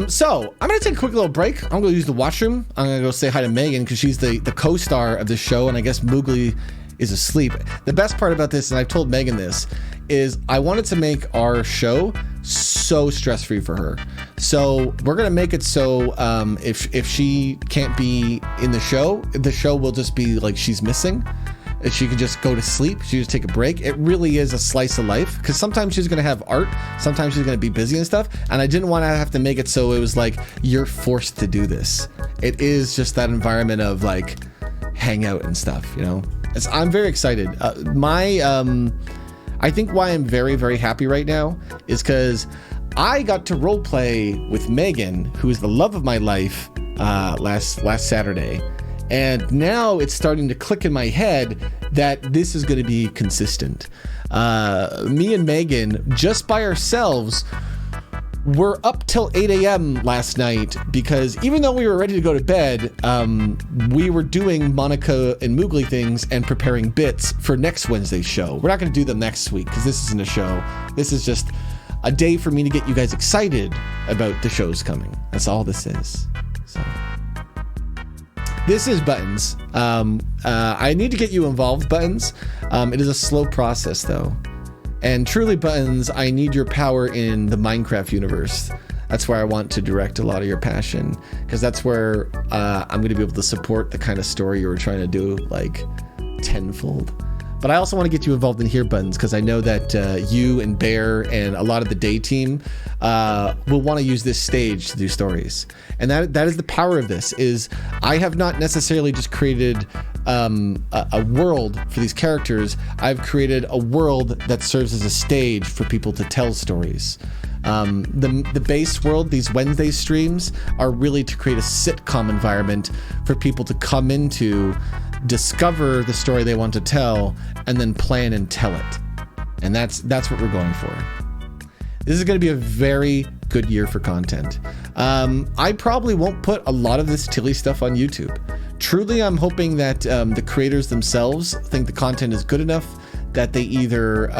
So I'm going to take a quick little break. I'm going to use the washroom. I'm going to go say hi to Megan because she's the co-star of the show, and I guess Moogli is asleep. The best part about this, and I've told Megan this, is I wanted to make our show so stress-free for her. So we're going to make it so if she can't be in the show will just be like she's missing. She can just go to sleep. She just take a break. It really is a slice of life because sometimes she's going to have art. Sometimes she's going to be busy and stuff. And I didn't want to have to make it so it was like, you're forced to do this. It is just that environment of like hang out and stuff, you know? I'm very excited. I think why I'm very, very happy right now is because I got to role play with Megan, who is the love of my life, last Saturday. And now it's starting to click in my head that this is going to be consistent. Me and Megan, just by ourselves, were up till 8 a.m. last night because even though we were ready to go to bed, we were doing Monica and Moogli things and preparing bits for next Wednesday's show. We're not going to do them next week because this isn't a show. This is just a day for me to get you guys excited about the shows coming. That's all this is. So... this is Buttons. I need to get you involved, Buttons. It is a slow process, though. And truly, Buttons, I need your power in the Minecraft universe. That's where I want to direct a lot of your passion, because that's where I'm going to be able to support the kind of story you were trying to do, like, tenfold. But I also want to get you involved in here, Buttons, because I know that you and Bear and a lot of the day team will want to use this stage to do stories. And that is the power of this, is I have not necessarily just created a world for these characters. I've created a world that serves as a stage for people to tell stories. The base world, these Wednesday streams, are really to create a sitcom environment for people to come into, discover the story they want to tell, and then plan and tell it. And that's what we're going for. This is going to be a very good year for content. I probably won't put a lot of this Tilly stuff on YouTube. Truly, I'm hoping that the creators themselves think the content is good enough that they either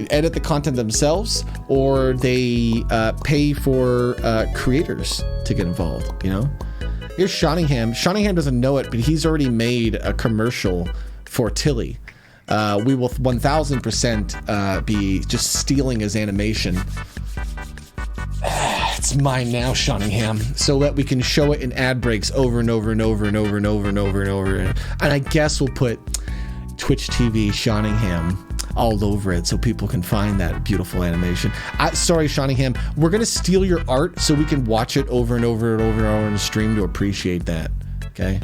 edit the content themselves or they pay for creators to get involved, you know? Here's Shottingham. Shottingham doesn't know it, but he's already made a commercial for Tilly. We will 1000% be just stealing his animation. It's mine now, Shottingham, so that we can show it in ad breaks over and over and over and over and over and over and over. And I guess we'll put Twitch TV Shottingham all over it so people can find that beautiful animation. Sorry, Shottingham, we're gonna steal your art so we can watch it over and over and over and over on the stream to appreciate that. Okay,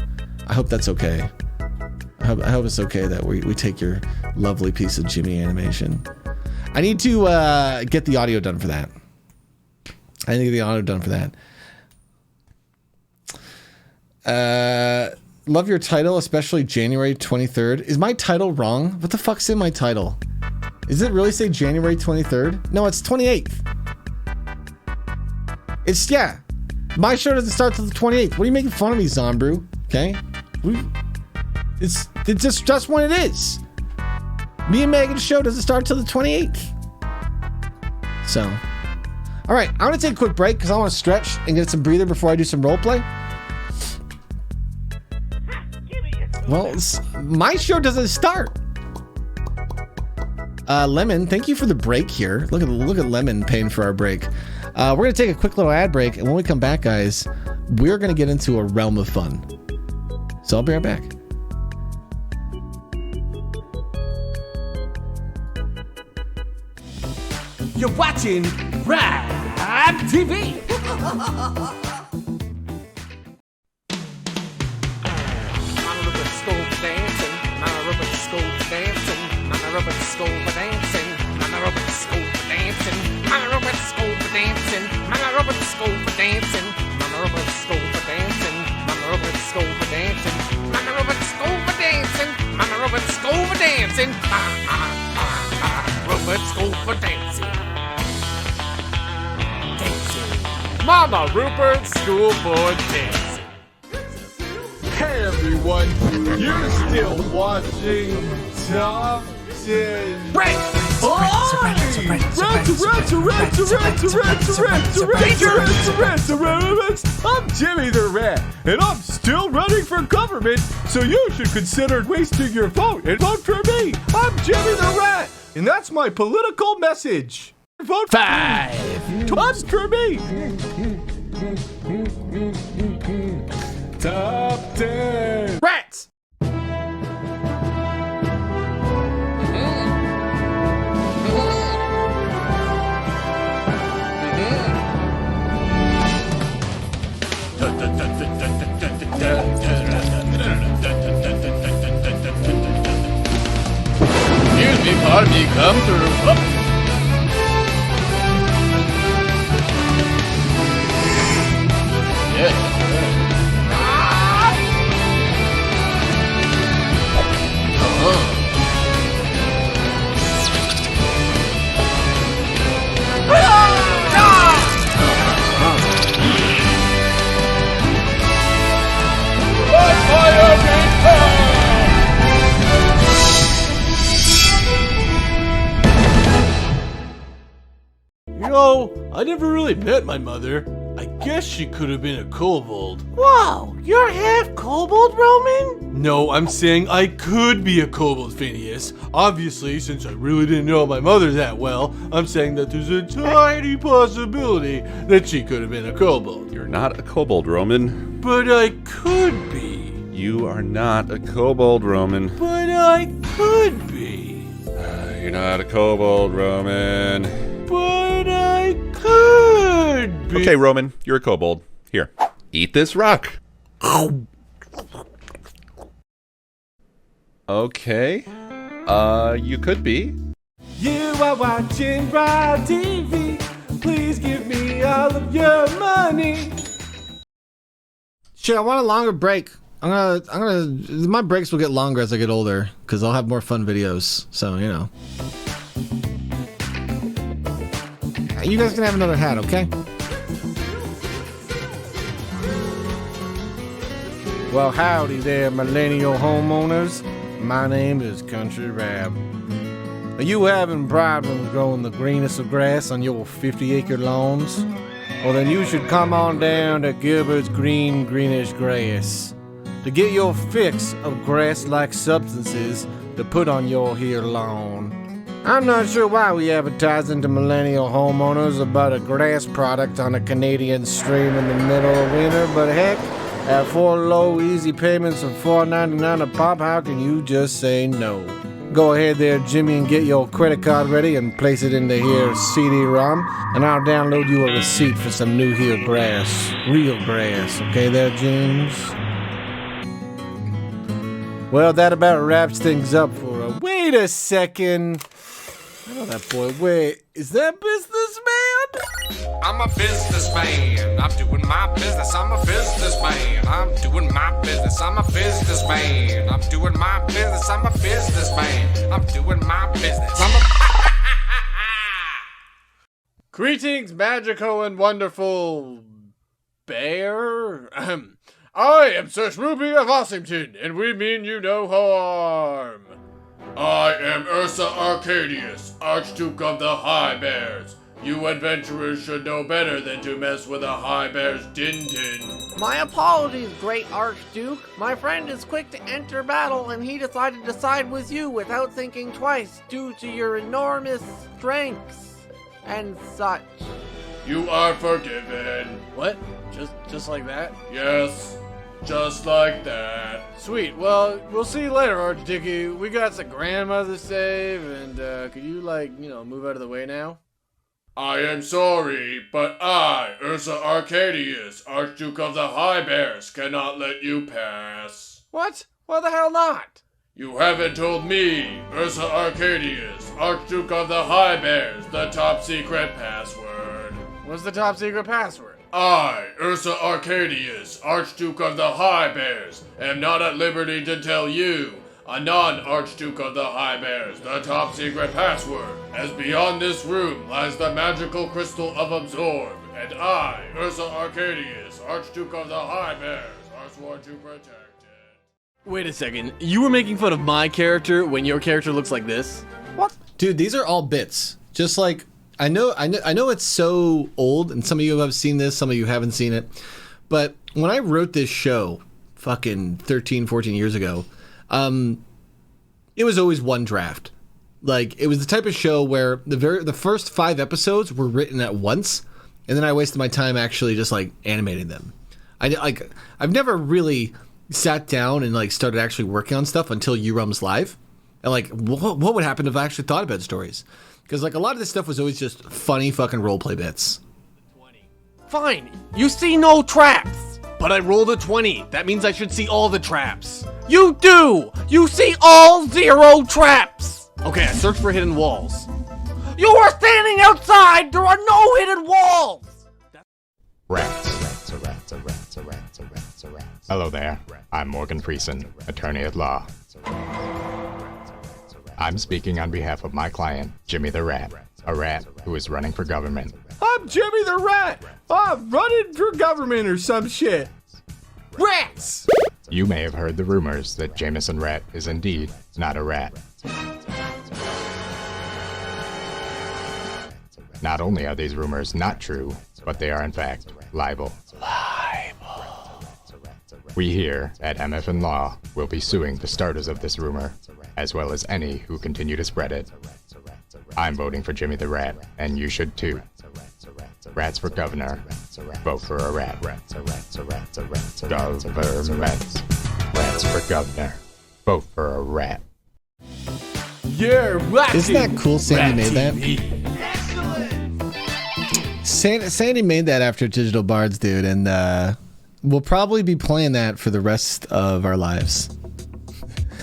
I hope that's okay. I hope it's okay that we take your lovely piece of Jimmy animation. I need to get the audio done for that. Love your title, especially January 23rd. Is my title wrong? What the fuck's in my title? Does it really say January 23rd? No, it's 28th. It's, yeah. My show doesn't start till the 28th. What are you making fun of me, Zombrew? Okay? It's just when it is. Me and Megan's show doesn't start till the 28th. So, all right, I'm gonna take a quick break because I want to stretch and get some breather before I do some roleplay. Well, my show doesn't start. Lemon, thank you for the break here. Look at Lemon paying for our break. We're gonna take a quick little ad break, and when we come back, guys, we're gonna get into a realm of fun. So I'll be right back. You're watching Rap TV. Mama Rupert School for Dancing. Hey everyone, you're still watching Top 10. I'm Jimmy the Rat, and I'm still running for government, so you should consider wasting your vote and vote for me. I'm Jimmy the Rat, and that's my political message. Vote 5. Vote for me. Top 10 Rats. Excuse me, pardon me, come through. Oh. Yeah. You know, I never really met my mother. I guess she could have been a kobold. Whoa, you're half kobold, Roman? No, I'm saying I could be a kobold, Phineas. Obviously, since I really didn't know my mother that well, I'm saying that there's a tiny possibility that she could have been a kobold. You're not a kobold, Roman. But I could be. You are not a kobold, Roman. But I could be. You're not a kobold, Roman. But I could be. Okay, Roman, you're a kobold. Here, eat this rock. Okay. You could be. You are watching Rap TV. Please give me all of your money. Shit, I want a longer break. My breaks will get longer as I get older, because I'll have more fun videos, so, you know. You guys can have another hat, okay? Well, howdy there, millennial homeowners. My name is Country Rab. Are you having problems growing the greenest of grass on your 50-acre lawns? Well, then you should come on down to Gilbert's Greenish Grass to get your fix of grass-like substances to put on your here lawn. I'm not sure why we advertising to millennial homeowners about a grass product on a Canadian stream in the middle of winter, but heck, at 4 low, easy payments of $4.99 a pop, how can you just say no? Go ahead there, Jimmy, and get your credit card ready and place it into here CD-ROM, and I'll download you a receipt for some new here grass. Real grass, okay there, James? Well, that about wraps things up for a... Wait a second. I know that boy. Wait, is that businessman? I'm a businessman. I'm doing my business. I'm a businessman. I'm doing my business. I'm a businessman. I'm doing my business. I'm a businessman. I'm doing my business. I'm a... Greetings, magical and wonderful bear. I am Sir Ruby of Ossington, and we mean you no harm. I am Ursa Arcadius, Archduke of the High Bears. You adventurers should know better than to mess with a high bear's din-din. My apologies, great Archduke. My friend is quick to enter battle, and he decided to side with you without thinking twice due to your enormous strengths and such. You are forgiven. What? Just like that? Yes, just like that. Sweet. Well, we'll see you later, Archdicky. We got some grandmother to save, and could you, move out of the way now? I am sorry, but I, Ursa Arcadius, Archduke of the High Bears, cannot let you pass. What? Why the hell not? You haven't told me, Ursa Arcadius, Archduke of the High Bears, the top secret password. What's the top secret password? I, Ursa Arcadius, Archduke of the High Bears, am not at liberty to tell you, a non-Archduke of the High Bears, the top secret password, as beyond this room lies the magical crystal of Absorb, and I, Ursa Arcadius, Archduke of the High Bears, are sworn to protect it. Wait a second, you were making fun of my character when your character looks like this? What? Dude, these are all bits. Just like, I know it's so old, and some of you have seen this, some of you haven't seen it, but when I wrote this show, fucking 13, 14 years ago, it was always one draft. Like, it was the type of show where the first 5 episodes were written at once, and then I wasted my time actually just like animating them. I've never really sat down and like started actually working on stuff until URUM's Live, and like what would happen if I actually thought about stories? Because like a lot of this stuff was always just funny fucking roleplay bits. Fine, you see no traps, but I rolled a 20. That means I should see all the traps. You do! You see all 0 traps! Okay, I searched for hidden walls. You are standing outside! There are no hidden walls! Rats. Hello there. I'm Morgan Freeson, attorney at law. I'm speaking on behalf of my client, Jimmy the Rat, a rat who is running for government. I'm Jimmy the Rat! I'm running for government or some shit! Rats! You may have heard the rumors that Jameson Rat is indeed not a rat. Not only are these rumors not true, but they are in fact libel. We here at MF and Law will be suing the starters of this rumor, as well as any who continue to spread it. I'm voting for Jimmy the Rat, and you should too. Rats for governor. Vote for a rat. Government. Rats for governor. Vote for a rat. Yeah, rat. Isn't that cool? Sandy made that. Sandy made that after Digital Bards, dude, and we'll probably be playing that for the rest of our lives.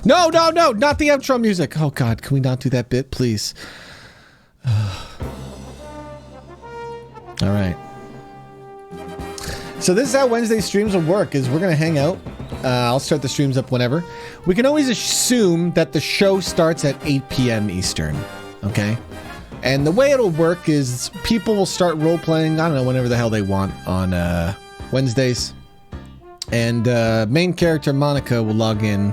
No, not the outro music. Oh God, can we not do that bit, please? All right. So this is how Wednesday streams will work, is we're going to hang out. I'll start the streams up whenever. We can always assume that the show starts at 8 p.m. Eastern, okay? And the way it'll work is people will start role-playing, I don't know, whenever the hell they want on Wednesdays. And main character Monica will log in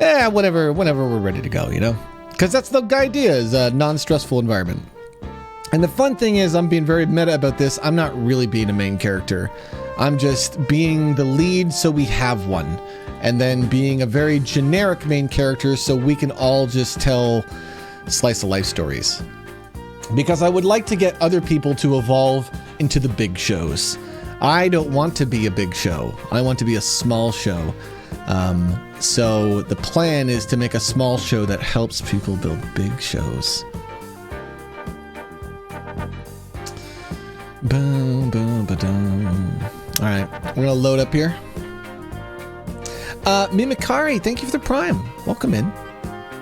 whenever we're ready to go, you know? Because that's the idea, is a non-stressful environment. And the fun thing is, I'm being very meta about this. I'm not really being a main character. I'm just being the lead so we have one. And then being a very generic main character so we can all just tell slice of life stories. Because I would like to get other people to evolve into the big shows. I don't want to be a big show. I want to be a small show. So the plan is to make a small show that helps people build big shows. Boom, boom, ba-dum. All right, we're gonna load up here. Mimikari, thank you for the Prime. Welcome in.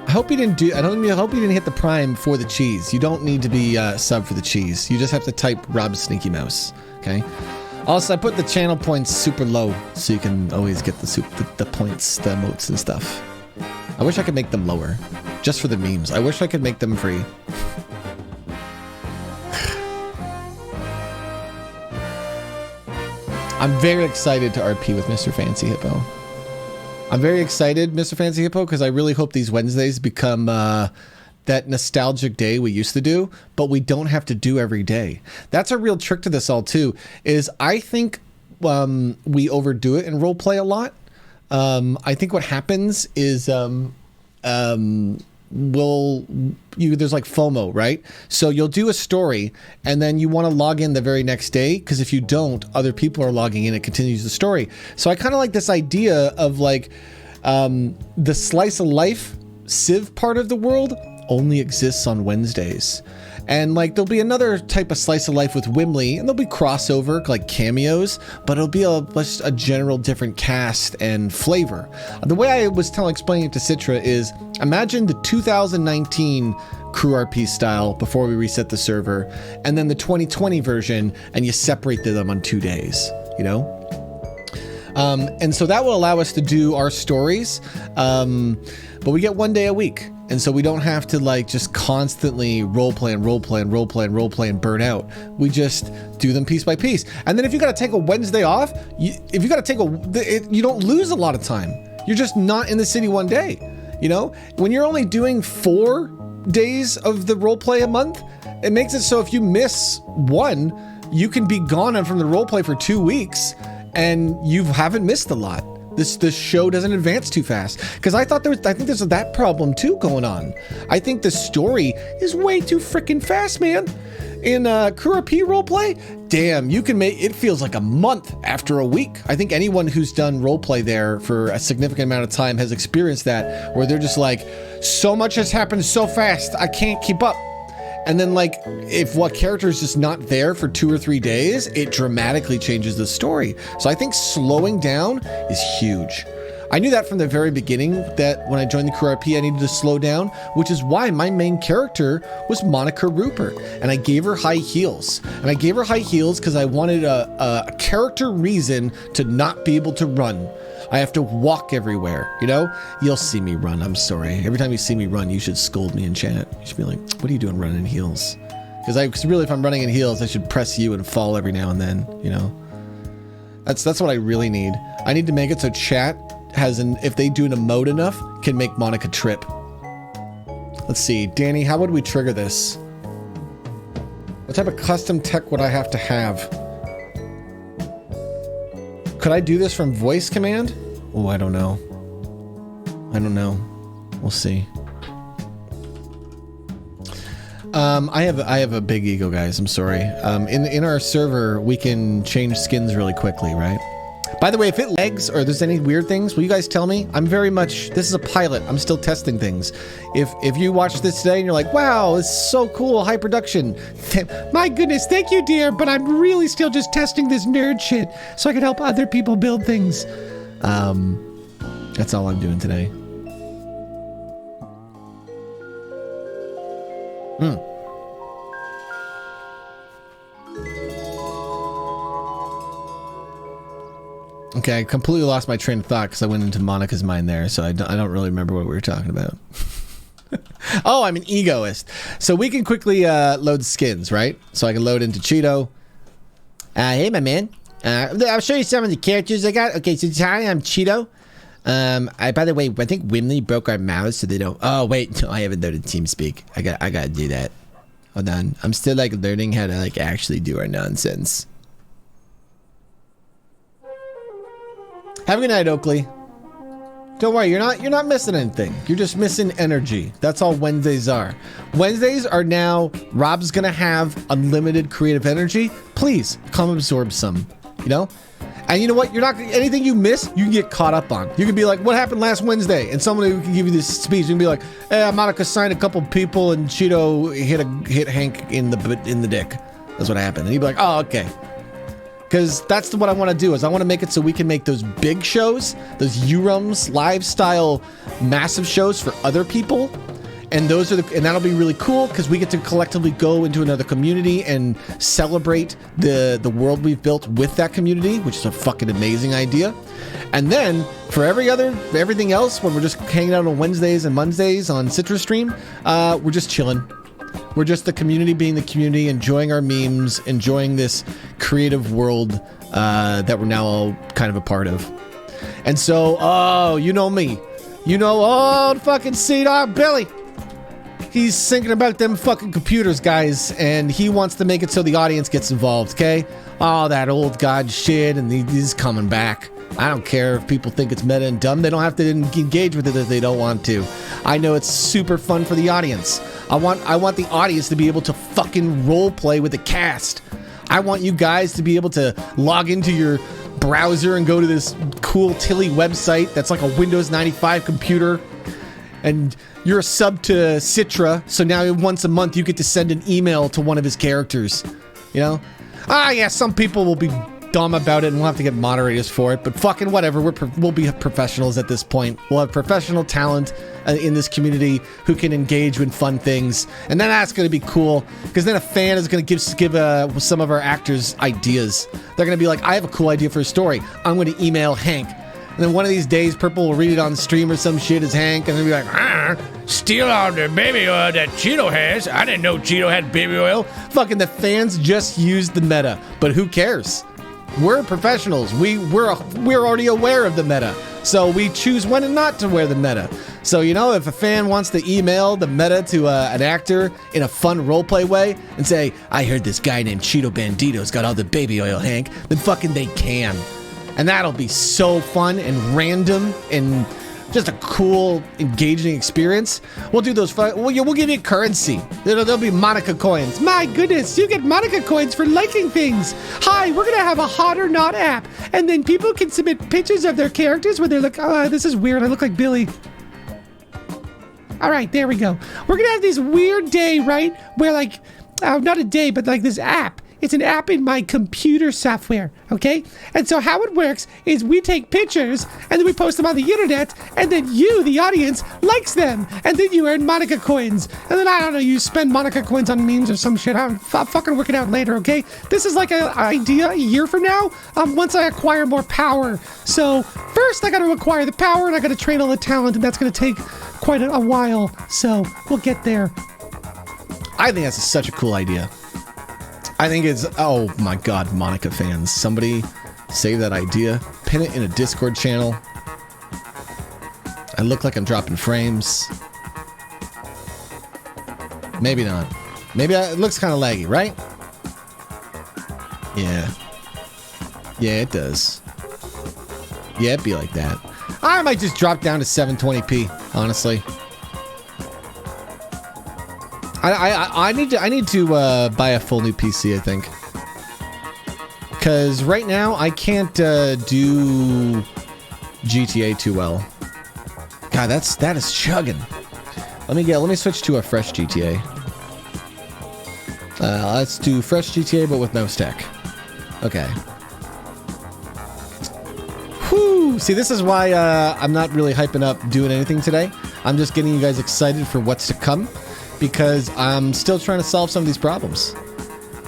I hope you didn't hit the Prime for the cheese. You don't need to be sub for the cheese. You just have to type Rob Sneaky Mouse. Okay. Also, I put the channel points super low so you can always get the points, the emotes and stuff. I wish I could make them lower, just for the memes. I wish I could make them free. I'm very excited to RP with Mr. Fancy Hippo. I'm very excited, Mr. Fancy Hippo, because I really hope these Wednesdays become that nostalgic day we used to do, but we don't have to do every day. That's a real trick to this all too, is I think we overdo it in roleplay a lot. I think what happens is there's like FOMO, right? So you'll do a story and then you want to log in the very next day, because if you don't, other people are logging in, it continues the story. So I kind of like this idea of like the slice of life Civ part of the world only exists on Wednesdays. And like there'll be another type of slice of life with Wimley, and there'll be crossover like cameos, but it'll be just a general different cast and flavor. The way I was explaining it to Citra is, imagine the 2019 Crew RP style before we reset the server, and then the 2020 version, and you separate them on 2 days, you know? And so that will allow us to do our stories, but we get 1 day a week. And so we don't have to like just constantly roleplay and burn out. We just do them piece by piece. And then if you got to take a Wednesday off, you don't lose a lot of time. You're just not in the city 1 day. You know, when you're only doing 4 days of the roleplay a month, it makes it so if you miss one, you can be gone from the roleplay for 2 weeks and you haven't missed a lot. This show doesn't advance too fast, because I think there's that problem too going on. I think the story is way too freaking fast, man. In Crew RP roleplay, damn, you can make it feels like a month after a week. I think anyone who's done roleplay there for a significant amount of time has experienced that, where they're just like, so much has happened so fast, I can't keep up. And then like, if what character is just not there for 2 or 3 days, it dramatically changes the story. So I think slowing down is huge. I knew that from the very beginning, that when I joined the Crew RP, I needed to slow down, which is why my main character was Monica Rupert, and I gave her high heels. And I gave her high heels because I wanted a character reason to not be able to run. I have to walk everywhere, you know? You'll see me run, I'm sorry. Every time you see me run, you should scold me in chat. You should be like, what are you doing running in heels? Because really, if I'm running in heels, I should press you and fall every now and then, you know? That's what I really need. I need to make it so chat if they do an emote enough, can make Monica trip. Let's see, Danny, how would we trigger this? What type of custom tech would I have to have? Could I do this from voice command? Oh, I don't know. We'll see. I have a big ego, guys. I'm sorry. In our server, we can change skins really quickly, right? By the way, if it lags or there's any weird things, will you guys tell me? This is a pilot. I'm still testing things. If you watch this today and you're like, wow, it's so cool, high production. My goodness, thank you, dear, but I'm really still just testing this nerd shit so I can help other people build things. That's all I'm doing today. Okay, I completely lost my train of thought because I went into Monica's mind there, so I don't really remember what we were talking about. Oh, I'm an egoist. So we can quickly load skins, right? So I can load into Cheeto. Hey, my man. I'll show you some of the characters I got. Okay, so hi, I'm Cheeto. By the way, I think Wimley broke our mouse, so they don't. Oh wait, no, I haven't loaded TeamSpeak. I gotta do that. Hold on, I'm still like learning how to like actually do our nonsense. Have a good night, Oakley. Don't worry, you're not missing anything. You're just missing energy. That's all Wednesdays are. Wednesdays are now. Rob's gonna have unlimited creative energy. Please come absorb some. You know. And you know what? You're not anything you miss, you can get caught up on. You can be like, "What happened last Wednesday?" And someone who can give you this speech, you can be like, "Hey, Monica signed a couple people, and Cheeto hit Hank in the dick. That's what happened." And he'd be like, "Oh, okay." Because that's what I want to do. Is I want to make it so we can make those big shows, those URUMs lifestyle, massive shows for other people. And those are and that'll be really cool because we get to collectively go into another community and celebrate the world we've built with that community, which is a fucking amazing idea. And then for everything else, when we're just hanging out on Wednesdays and Mondays on Citrus Stream, we're just chilling. We're just the community being the community, enjoying our memes, enjoying this creative world that we're now all kind of a part of. And so, you know me. You know old fucking C-Dog Billy. He's thinking about them fucking computers, guys, and he wants to make it so the audience gets involved, okay? Oh, that old god shit, and he's coming back. I don't care if people think it's meta and dumb. They don't have to engage with it if they don't want to. I know it's super fun for the audience. I want the audience to be able to fucking role play with the cast. I want you guys to be able to log into your browser and go to this cool Tilly website that's like a Windows 95 computer, and you're a sub to Citra, so now once a month you get to send an email to one of his characters. You know? Yeah, some people will be dumb about it and we'll have to get moderators for it, but fucking whatever. We'll be professionals at this point. We'll have professional talent in this community who can engage with fun things, and then that's going to be cool because then a fan is going to give some of our actors ideas. They're going to be like, I have a cool idea for a story. I'm going to email Hank. And then one of these days, Purple will read it on stream or some shit as Hank, and they'll be like, steal all the baby oil that Cheeto has. I didn't know Cheeto had baby oil. Fucking the fans just used the meta, but who cares? We're professionals. We're already aware of the meta, so we choose when and not to wear the meta. So, you know, if a fan wants to email the meta to an actor in a fun roleplay way and say, I heard this guy named Cheeto Bandito's got all the baby oil, Hank, then fucking they can. And that'll be so fun and random and just a cool, engaging experience. We'll do those. We'll give you currency. There'll be Monica coins. My goodness, you get Monica coins for liking things. Hi, we're gonna have a hot or not app, and then people can submit pictures of their characters where they're like, oh, this is weird. I look like Billy. All right, there we go. We're gonna have this weird day, right? Where like, not a day, but like this app. It's an app in my computer software, okay? And so how it works is we take pictures and then we post them on the internet, and then you, the audience, likes them, and then you earn Monica coins. And then, I don't know, you spend Monica coins on memes or some shit. I'll fucking work it out later, okay? This is like an idea a year from now, once I acquire more power. So first I gotta acquire the power and I gotta train all the talent, and that's gonna take quite a while. So we'll get there. I think that's such a cool idea. I think it's, oh my god, Monica fans. Somebody save that idea, pin it in a Discord channel. I look like I'm dropping frames. Maybe not. Maybe it looks kind of laggy, right? Yeah. Yeah, it does. Yeah, it'd be like that. I might just drop down to 720p, honestly. I need to buy a full new PC, I think, because right now I can't do GTA too well. God, that is chugging. Let me switch to a fresh GTA. Let's do fresh GTA, but with no stack. Okay. Whew. See, this is why I'm not really hyping up doing anything today. I'm just getting you guys excited for what's to come, because I'm still trying to solve some of these problems.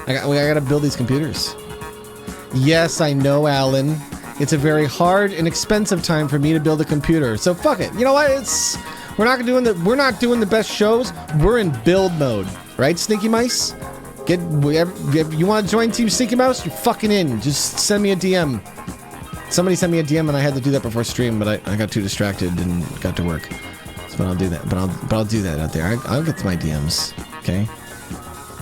I gotta build these computers. Yes, I know, Alan. It's a very hard and expensive time for me to build a computer. So fuck it. You know what? We're not doing the best shows. We're in build mode, right, Sneaky Mice? If you want to join Team Sneaky Mouse, you're fucking in. Just send me a DM. Somebody sent me a DM and I had to do that before stream, but I got too distracted and got to work. So, but I'll do that. But I'll do that out there. I'll get to my DMs. Okay.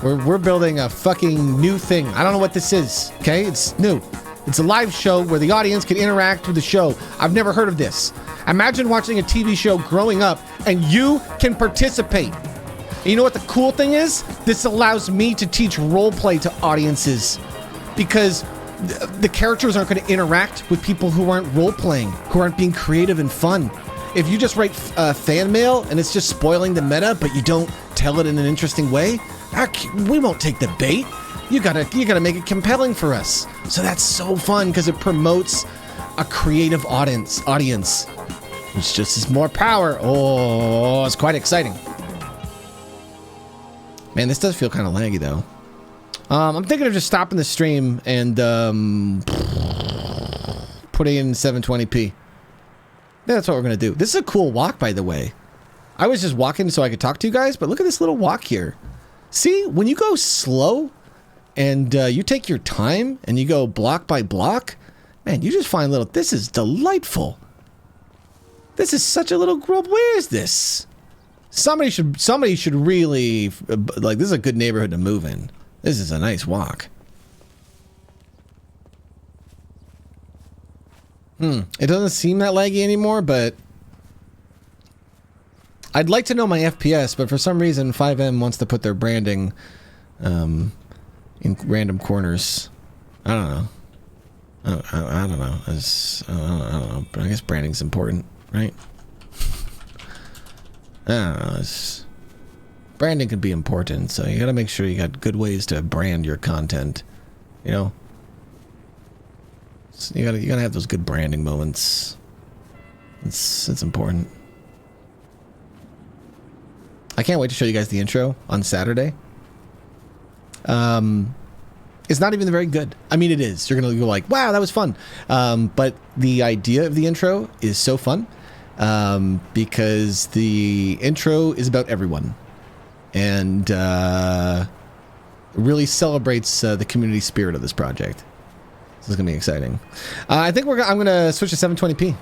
We're building a fucking new thing. I don't know what this is. Okay, it's new. It's a live show where the audience can interact with the show. I've never heard of this. Imagine watching a TV show growing up and you can participate. And you know what the cool thing is? This allows me to teach roleplay to audiences because the characters aren't going to interact with people who aren't role-playing, who aren't being creative and fun. If you just write fan mail and it's just spoiling the meta, but you don't tell it in an interesting way, we won't take the bait. You gotta make it compelling for us. So that's so fun because it promotes a creative audience, which just is more power. Oh, it's quite exciting. Man, this does feel kind of laggy though. I'm thinking of just stopping the stream and putting it in 720p. Yeah, that's what we're gonna do. This is a cool walk, by the way. I was just walking so I could talk to you guys, but look at this little walk here. See, when you go slow and you take your time and you go block by block, man, you just find little. This is delightful. This is such a little grove. Where is this? Somebody should really like. This is a good neighborhood to move in. This is a nice walk. It doesn't seem that laggy anymore, but I'd like to know my FPS, but for some reason 5M wants to put their branding in random corners. I don't know. I don't know. I don't know. But I guess branding's important, right? I don't know. Branding can be important, so you gotta make sure you got good ways to brand your content. You know? So you gotta have those good branding moments. It's important. I can't wait to show you guys the intro on Saturday. It's not even very good. I mean, it is. You're gonna go like, wow, that was fun. But the idea of the intro is so fun because the intro is about everyone and really celebrates the community spirit of this project. This is gonna be exciting. I think I'm gonna switch to 720p.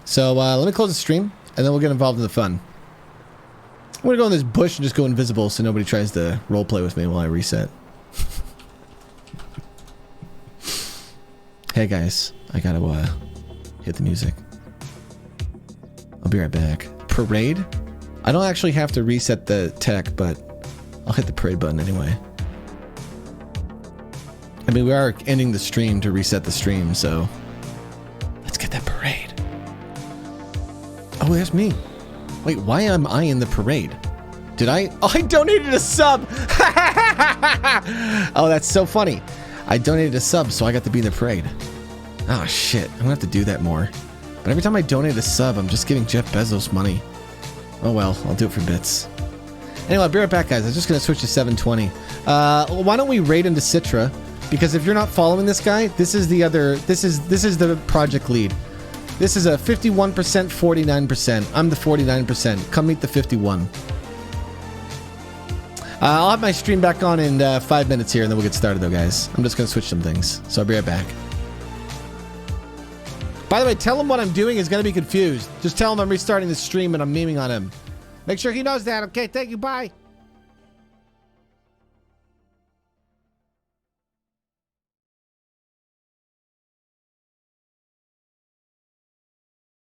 So let me close the stream and then we'll get involved in the fun. I'm gonna go in this bush and just go invisible so nobody tries to roleplay with me while I reset. Hey guys, I gotta hit the music. I'll be right back. Parade? I don't actually have to reset the tech, but I'll hit the parade button anyway. I mean, we are ending the stream to reset the stream, so let's get that parade. Oh, there's me. Wait, why am I in the parade? Did I? Oh, I donated a sub! Oh, that's so funny. I donated a sub, so I got to be in the parade. Oh, shit. I'm gonna have to do that more. But every time I donate a sub, I'm just giving Jeff Bezos money. Oh, well. I'll do it for bits. Anyway, I'll be right back, guys. I'm just gonna switch to 720. Why don't we raid into Citra? Because if you're not following this guy, this is the other... This is the project lead. This is a 51%, 49%. I'm the 49%. Come meet the 51. I'll have my stream back on in 5 minutes here, and then we'll get started, though, guys. I'm just going to switch some things, so I'll be right back. By the way, tell him what I'm doing is going to be confused. Just tell him I'm restarting the stream and I'm memeing on him. Make sure he knows that, okay? Thank you, bye.